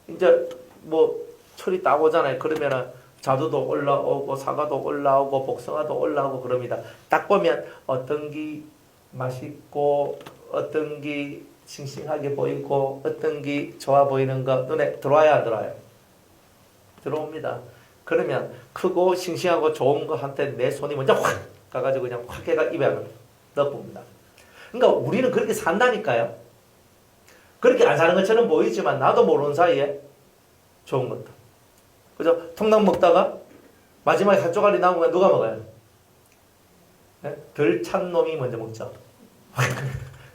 이제 뭐 철이 딱 오잖아요. 그러면은 자두도 올라오고 사과도 올라오고 복숭아도 올라오고 그럽니다. 딱 보면 어떤 게 맛있고 어떤 게 싱싱하게 보이고 어떤 게 좋아 보이는 거 눈에 들어와야 안 들어와요? 들어옵니다. 그러면 크고 싱싱하고 좋은 거한테 내 손이 먼저 확 가가지고 그냥 확 해가 입에 넣어봅니다. 그러니까 우리는 그렇게 산다니까요. 그렇게 안 사는 것처럼 보이지만 나도 모르는 사이에 좋은 것도. 그죠? 통닭 먹다가 마지막에 한 쪼가리 남으면 누가 먹어요? 네? 덜 찬 놈이 먼저 먹죠.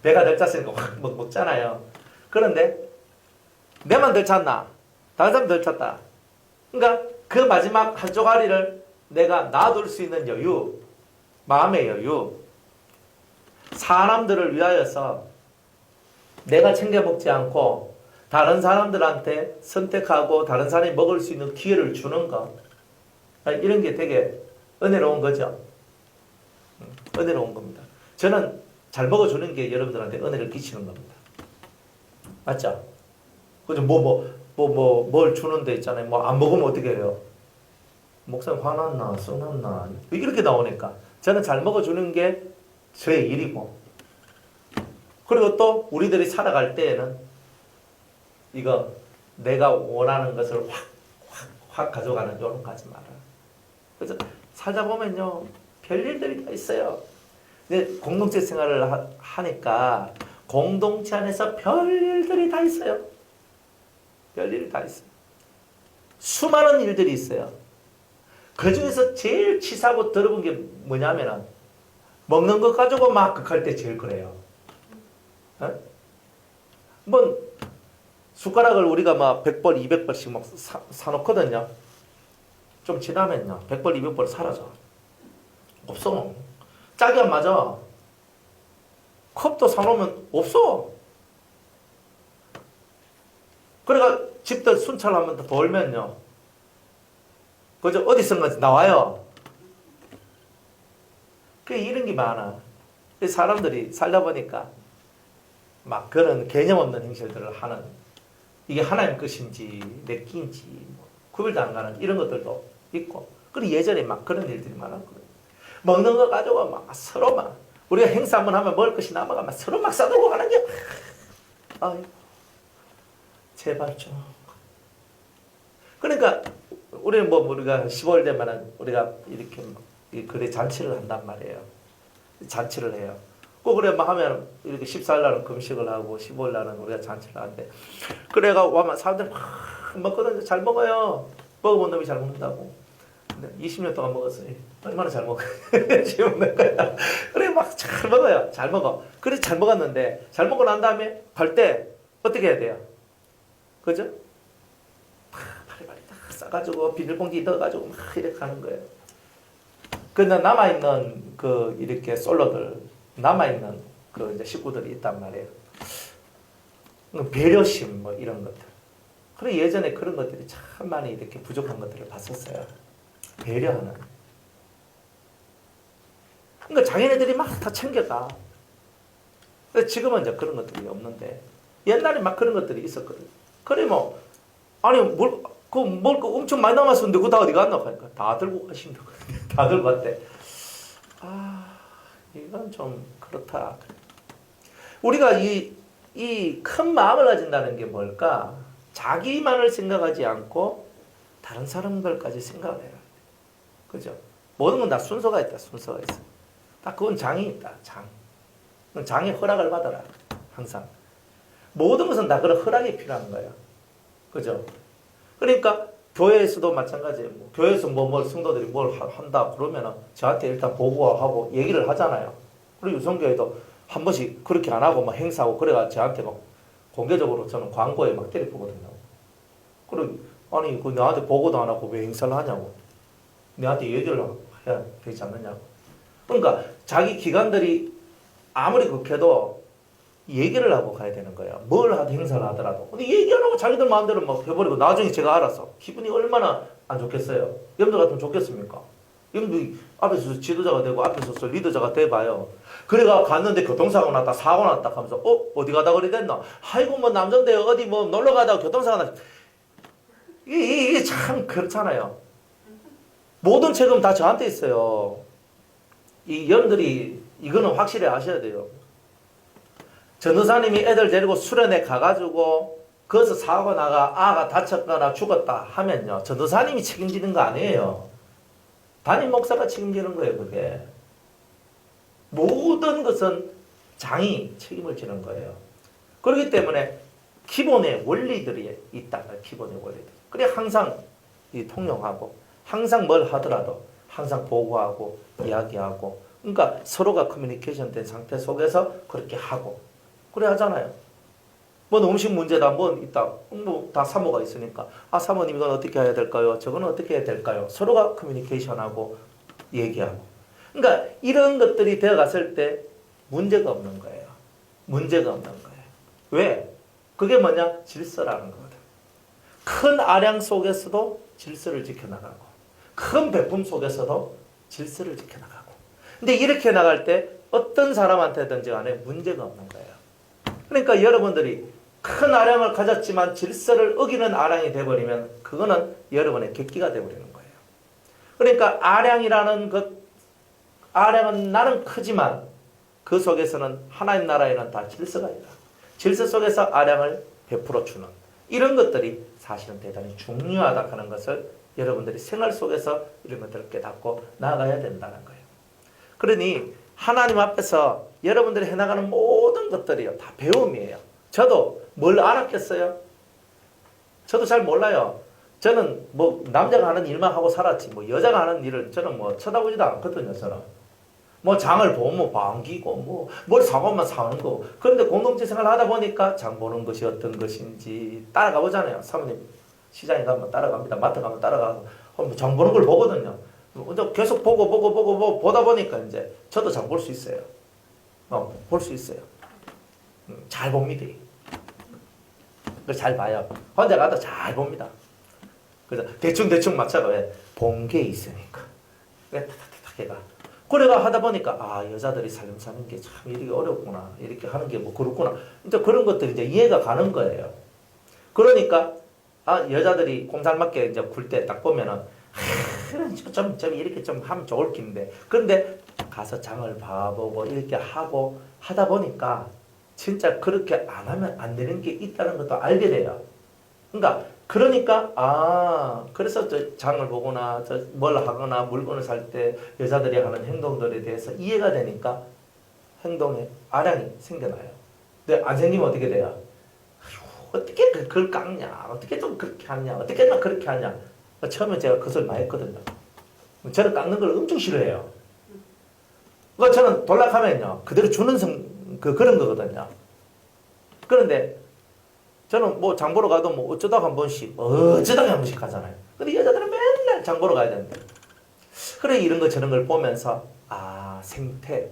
배가 덜 찼으니까 확 먹잖아요. 그런데 내만 덜 찼나? 다른 사람 덜 찼다. 그러니까 그 마지막 한 쪼가리를 내가 놔둘 수 있는 여유, 마음의 여유, 사람들을 위하여서 내가 챙겨 먹지 않고 다른 사람들한테 선택하고 다른 사람이 먹을 수 있는 기회를 주는 것, 이런 게 되게 은혜로운 거죠. 은혜로운 겁니다. 저는 잘 먹어주는 게 여러분들한테 은혜를 끼치는 겁니다. 맞죠? 그죠? 뭘 주는 데 있잖아요. 뭐 안 먹으면 어떻게 해요? 목사님 화났나? 써났나? 이렇게 나오니까 저는 잘 먹어주는 게 저의 일이고, 그리고 또 우리들이 살아갈 때에는 이거 내가 원하는 것을 확 가져가는 요런 거 하지 마라. 그래서 살다 보면요 별일들이 다 있어요. 근데 공동체 생활을 하니까 공동체 안에서 별일들이 다 있어요. 별일이 다 있어요. 수많은 일들이 있어요. 그 중에서 제일 치사하고 더러운 게 뭐냐면은 먹는 것 가지고 막 극할 때 제일 그래요. 뭐 숟가락을 우리가 막 100벌, 200벌씩 막 사놓거든요. 좀 지나면요 100벌, 200벌 사라져. 없어. 짝이 안 맞아. 컵도 사놓으면 없어. 그러니까 집들 순찰하면 벌면요 그저 어디선가 나와요. 이런 게 많아. 사람들이 살다 보니까 막 그런 개념 없는 행실들을 하는, 이게 하나님 것인지 내 끼인지 구별도 안 가는 이런 것들도 있고, 그리고 예전에 막 그런 일들이 많았거든요. 먹는 거 가지고 막 서로 막 우리가 행사 한번 하면 먹을 것이 남아가면 서로 막 싸들고 가는 게, 아유 제발 좀. 그러니까 우리는 우리가 15일 되면은 우리가 이렇게 그래 잔치를 한단 말이에요. 잔치를 해요. 꼭 그래 막 하면 이렇게 14일 날은 금식을 하고 15일 날은 우리가 잔치를 하는데, 그래가 와면 사람들 막 먹거든요. 잘 먹어요. 먹어본 놈이 잘 먹는다고. 근데 20년 동안 먹었어요. 얼마나 잘 먹어. 지금 먹는 거야. 그래 막 잘 먹어요. 잘 먹어. 그래 잘 먹었는데 잘 먹고 난 다음에 갈 때 어떻게 해야 돼요? 그죠? 바리바리 딱 싸가지고 비닐봉지 넣어가지고 막 이렇게 하는 거예요. 근데 남아있는 그 이렇게 솔로들, 남아있는 그 이제 식구들이 있단 말이에요. 배려심 뭐 이런 것들. 그래 예전에 그런 것들이 참 많이 이렇게 부족한 것들을 봤었어요. 배려하는. 그러니까 자기네들이 막 다 챙겨가. 지금은 이제 그런 것들이 없는데 옛날에 막 그런 것들이 있었거든요. 그래 뭐 아니 뭘 그 엄청 많이 남았었는데 그거 다 어디 갔나 하니까 다 들고 가신다. 다 들고 갔대. 아 이건 좀 그렇다. 우리가 이 큰 마음을 가진다는 게 뭘까? 자기만을 생각하지 않고 다른 사람들까지 생각을 해요. 그죠? 모든 건 다 순서가 있다. 순서가 있어. 딱 그건 장이 있다. 장. 장의 허락을 받아라. 항상. 모든 것은 다 그런 허락이 필요한 거예요. 그죠? 그러니까 교회에서도 마찬가지예요. 교회에서 뭘 성도들이 뭘 한다 그러면은 저한테 일단 보고하고 얘기를 하잖아요. 그리고 유성교회도 한 번씩 그렇게 안 하고 막 행사하고 그래가 저한테 막 공개적으로 저는 광고에 막 때려보거든요. 그리고 아니 그 나한테 보고도 안 하고 왜 행사를 하냐고. 내한테 얘기를 해야 되지 않느냐고. 그러니까 자기 기관들이 아무리 극해도 얘기를 하고 가야 되는 거예요. 뭘 하든 행사를 하더라도. 근데 얘기 안 하고 자기들 마음대로 막 해버리고 나중에 제가 알아서 기분이 얼마나 안 좋겠어요. 여러분들 같으면 좋겠습니까? 여러분들 앞에서 지도자가 되고 앞에서 리더자가 돼봐요. 그래가 갔는데 교통사고 났다 사고 났다 하면서 어디 가다 그래 됐나? 아이고 뭐 남잔데 어디 뭐 놀러 가다가 교통사고 났다. 이게 참 그렇잖아요. 모든 책임 다 저한테 있어요. 이 여러분들이 이거는 확실히 아셔야 돼요. 전도사님이 애들 데리고 수련회 가가지고 거기서 사고가 나가 아가 다쳤거나 죽었다 하면요. 전도사님이 책임지는 거 아니에요. 담임 목사가 책임지는 거예요. 그게. 모든 것은 장이 책임을 지는 거예요. 그렇기 때문에 기본의 원리들이 있다. 기본의 원리들. 그래 항상 통용하고 항상 뭘 하더라도 항상 보고하고 이야기하고 그러니까 서로가 커뮤니케이션 된 상태 속에서 그렇게 하고 그래 하잖아요. 뭐 음식 문제다 뭐 있다. 뭐 다 사모가 있으니까 아 사모님 이건 어떻게 해야 될까요? 저건 어떻게 해야 될까요? 서로가 커뮤니케이션하고 얘기하고 그러니까 이런 것들이 되어갔을 때 문제가 없는 거예요. 문제가 없는 거예요. 왜? 그게 뭐냐? 질서라는 거거든. 큰 아량 속에서도 질서를 지켜나가고 큰 베품 속에서도 질서를 지켜나가고 근데 이렇게 나갈 때 어떤 사람한테든지 간에 문제가 없는 거예요. 그러니까 여러분들이 큰 아량을 가졌지만 질서를 어기는 아량이 돼버리면 그거는 여러분의 객기가 돼버리는 거예요. 그러니까 아량이라는 것, 아량은 나는 크지만 그 속에서는 하나님 나라에는 다 질서가 있다. 질서 속에서 아량을 베풀어 주는 이런 것들이 사실은 대단히 중요하다 하는 것을 여러분들이 생활 속에서 이런 것들을 깨닫고 나아가야 된다는 거예요. 그러니 하나님 앞에서 여러분들이 해나가는 모든 것들이요 다 배움이에요. 저도 뭘 알았겠어요? 저도 잘 몰라요. 저는 뭐 남자가 하는 일만 하고 살았지 뭐 여자가 하는 일을 저는 뭐 쳐다보지도 않거든요. 저는 뭐 장을 보면 반기고 뭐 뭘 사고만 사는 거. 그런데 공동체 생활을 하다 보니까 장 보는 것이 어떤 것인지 따라가 보잖아요. 사모님 시장에 가면 따라갑니다. 마트 가면 따라가고 장 보는 걸 보거든요. 계속 보고 보다 보니까 이제 저도 장 볼 수 있어요. 볼 수 있어요. 잘 봅니다. 그래서 잘 봐요. 혼자 가도 잘 봅니다. 그래서 대충 맞춰가 왜? 본 게 있으니까. 왜 탁탁탁 해가. 그래가 하다 보니까 아 여자들이 살림 사는 게 참 이렇게 어렵구나. 이렇게 하는 게 뭐 그렇구나. 이제 그런 것들이 이제 이해가 가는 거예요. 그러니까 아 여자들이 곰살맞게 이제 굴 때 딱 보면은 좀 이렇게 좀 하면 좋을 텐데 그런데 가서 장을 봐보고 이렇게 하고 하다 보니까 진짜 그렇게 안 하면 안 되는 게 있다는 것도 알게 돼요. 그러니까 아 그래서 저 장을 보거나 저 뭘 하거나 물건을 살 때 여자들이 하는 행동들에 대해서 이해가 되니까 행동에 아량이 생겨나요. 근데 안 생기면 어떻게 돼요? 아휴, 어떻게 그걸 깎냐? 어떻게 좀 그렇게 하냐? 어떻게 나 그렇게 하냐? 처음에 제가 그 소리 많이 했거든요. 저는 깎는 걸 엄청 싫어해요. 저는 돌락하면요 그대로 주는 그런 거거든요. 그런데 저는 뭐 장보러 가도 뭐 어쩌다가 한 번씩 하잖아요. 근데 여자들은 맨날 장 보러 가야 된대. 그래 이런 거 저런 걸 보면서 생태,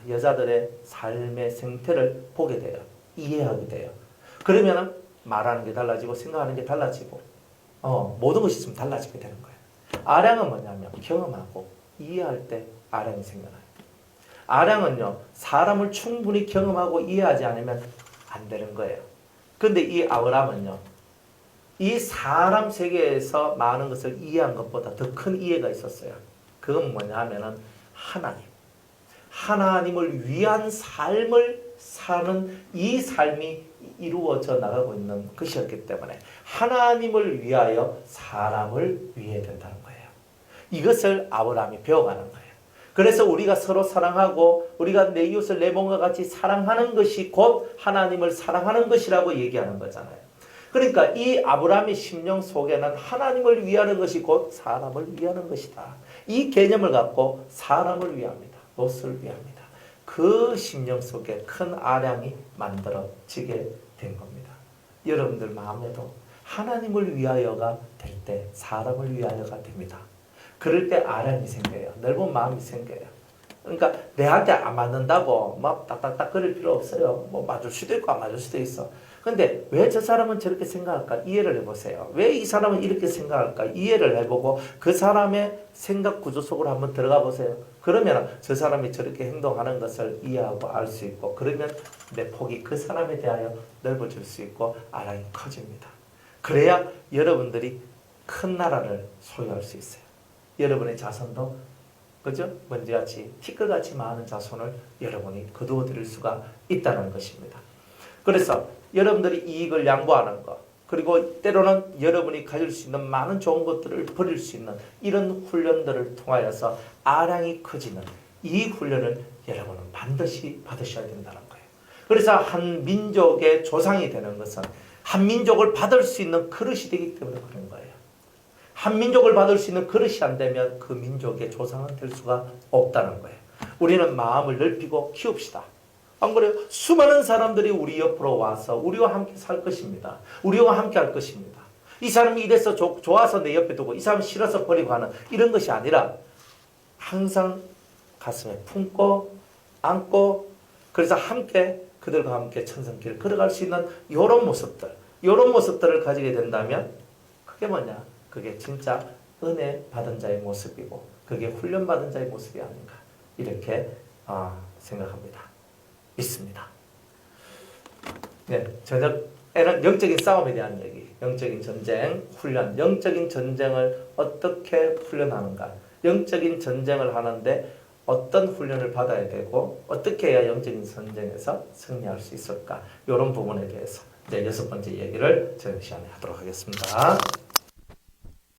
여자들의 삶의 생태를 보게 돼요. 이해하게 돼요. 그러면은 말하는 게 달라지고 생각하는 게 달라지고 모든 것이 좀 달라지게 되는 거예요. 아량은 뭐냐면 경험하고 이해할 때 아량이 생겨나요. 아량은요 사람을 충분히 경험하고 이해하지 않으면 안 되는 거예요. 근데 이 아브라함은요 이 사람 세계에서 많은 것을 이해한 것보다 더 큰 이해가 있었어요. 그건 뭐냐 하면은 하나님을 위한 삶을 사는 이 삶이 이루어져 나가고 있는 것이었기 때문에 하나님을 위하여 사람을 위해야 된다는 거예요. 이것을 아브라함이 배워가는 거예요. 그래서 우리가 서로 사랑하고 우리가 내 이웃을 내 몸과 같이 사랑하는 것이 곧 하나님을 사랑하는 것이라고 얘기하는 거잖아요. 그러니까 이 아브라함의 심령 속에는 하나님을 위하는 것이 곧 사람을 위하는 것이다. 이 개념을 갖고 사람을 위합니다. 롯을 위합니다. 그 심령 속에 큰 아량이 만들어지게 된 겁니다. 여러분들 마음에도 하나님을 위하여가 될 때 사람을 위하여가 됩니다. 그럴 때 아량이 생겨요. 넓은 마음이 생겨요. 그러니까 내한테 안 맞는다고 막 딱딱딱 거릴 필요 없어요. 뭐 맞을 수도 있고 안 맞을 수도 있어. 근데 왜 저 사람은 저렇게 생각할까? 이해를 해보세요. 왜 이 사람은 이렇게 생각할까? 이해를 해보고 그 사람의 생각 구조 속으로 한번 들어가 보세요. 그러면 저 사람이 저렇게 행동하는 것을 이해하고 알 수 있고 그러면 내 폭이 그 사람에 대하여 넓어질 수 있고 아량이 커집니다. 그래야 여러분들이 큰 나라를 소유할 수 있어요. 여러분의 자손도 그죠? 먼지같이 티끌같이 많은 자손을 여러분이 거두어 드릴 수가 있다는 것입니다. 그래서 여러분들이 이익을 양보하는 것 그리고 때로는 여러분이 가질 수 있는 많은 좋은 것들을 버릴 수 있는 이런 훈련들을 통하여서 아량이 커지는 이 훈련을 여러분은 반드시 받으셔야 된다는 거예요. 그래서 한 민족의 조상이 되는 것은 한 민족을 받을 수 있는 그릇이 되기 때문에 그런 거예요. 한 민족을 받을 수 있는 그릇이 안 되면 그 민족의 조상은 될 수가 없다는 거예요. 우리는 마음을 넓히고 키웁시다. 안 그래요? 수많은 사람들이 우리 옆으로 와서 우리와 함께 살 것입니다. 우리와 함께 할 것입니다. 이 사람이 이래서 좋아서 내 옆에 두고 이 사람 싫어서 버리고 하는 이런 것이 아니라 항상 가슴에 품고 안고 그래서 함께 그들과 함께 천성길을 걸어갈 수 있는 이런 모습들을 가지게 된다면 그게 뭐냐? 그게 진짜 은혜 받은 자의 모습이고 그게 훈련받은 자의 모습이 아닌가 이렇게 생각합니다. 있습니다. 네, 저녁에는 영적인 싸움에 대한 얘기, 영적인 전쟁, 훈련, 영적인 전쟁을 어떻게 훈련하는가, 영적인 전쟁을 하는데 어떤 훈련을 받아야 되고 어떻게 해야 영적인 전쟁에서 승리할 수 있을까 이런 부분에 대해서 이제 6번째 얘기를 저녁 시간에 하도록 하겠습니다.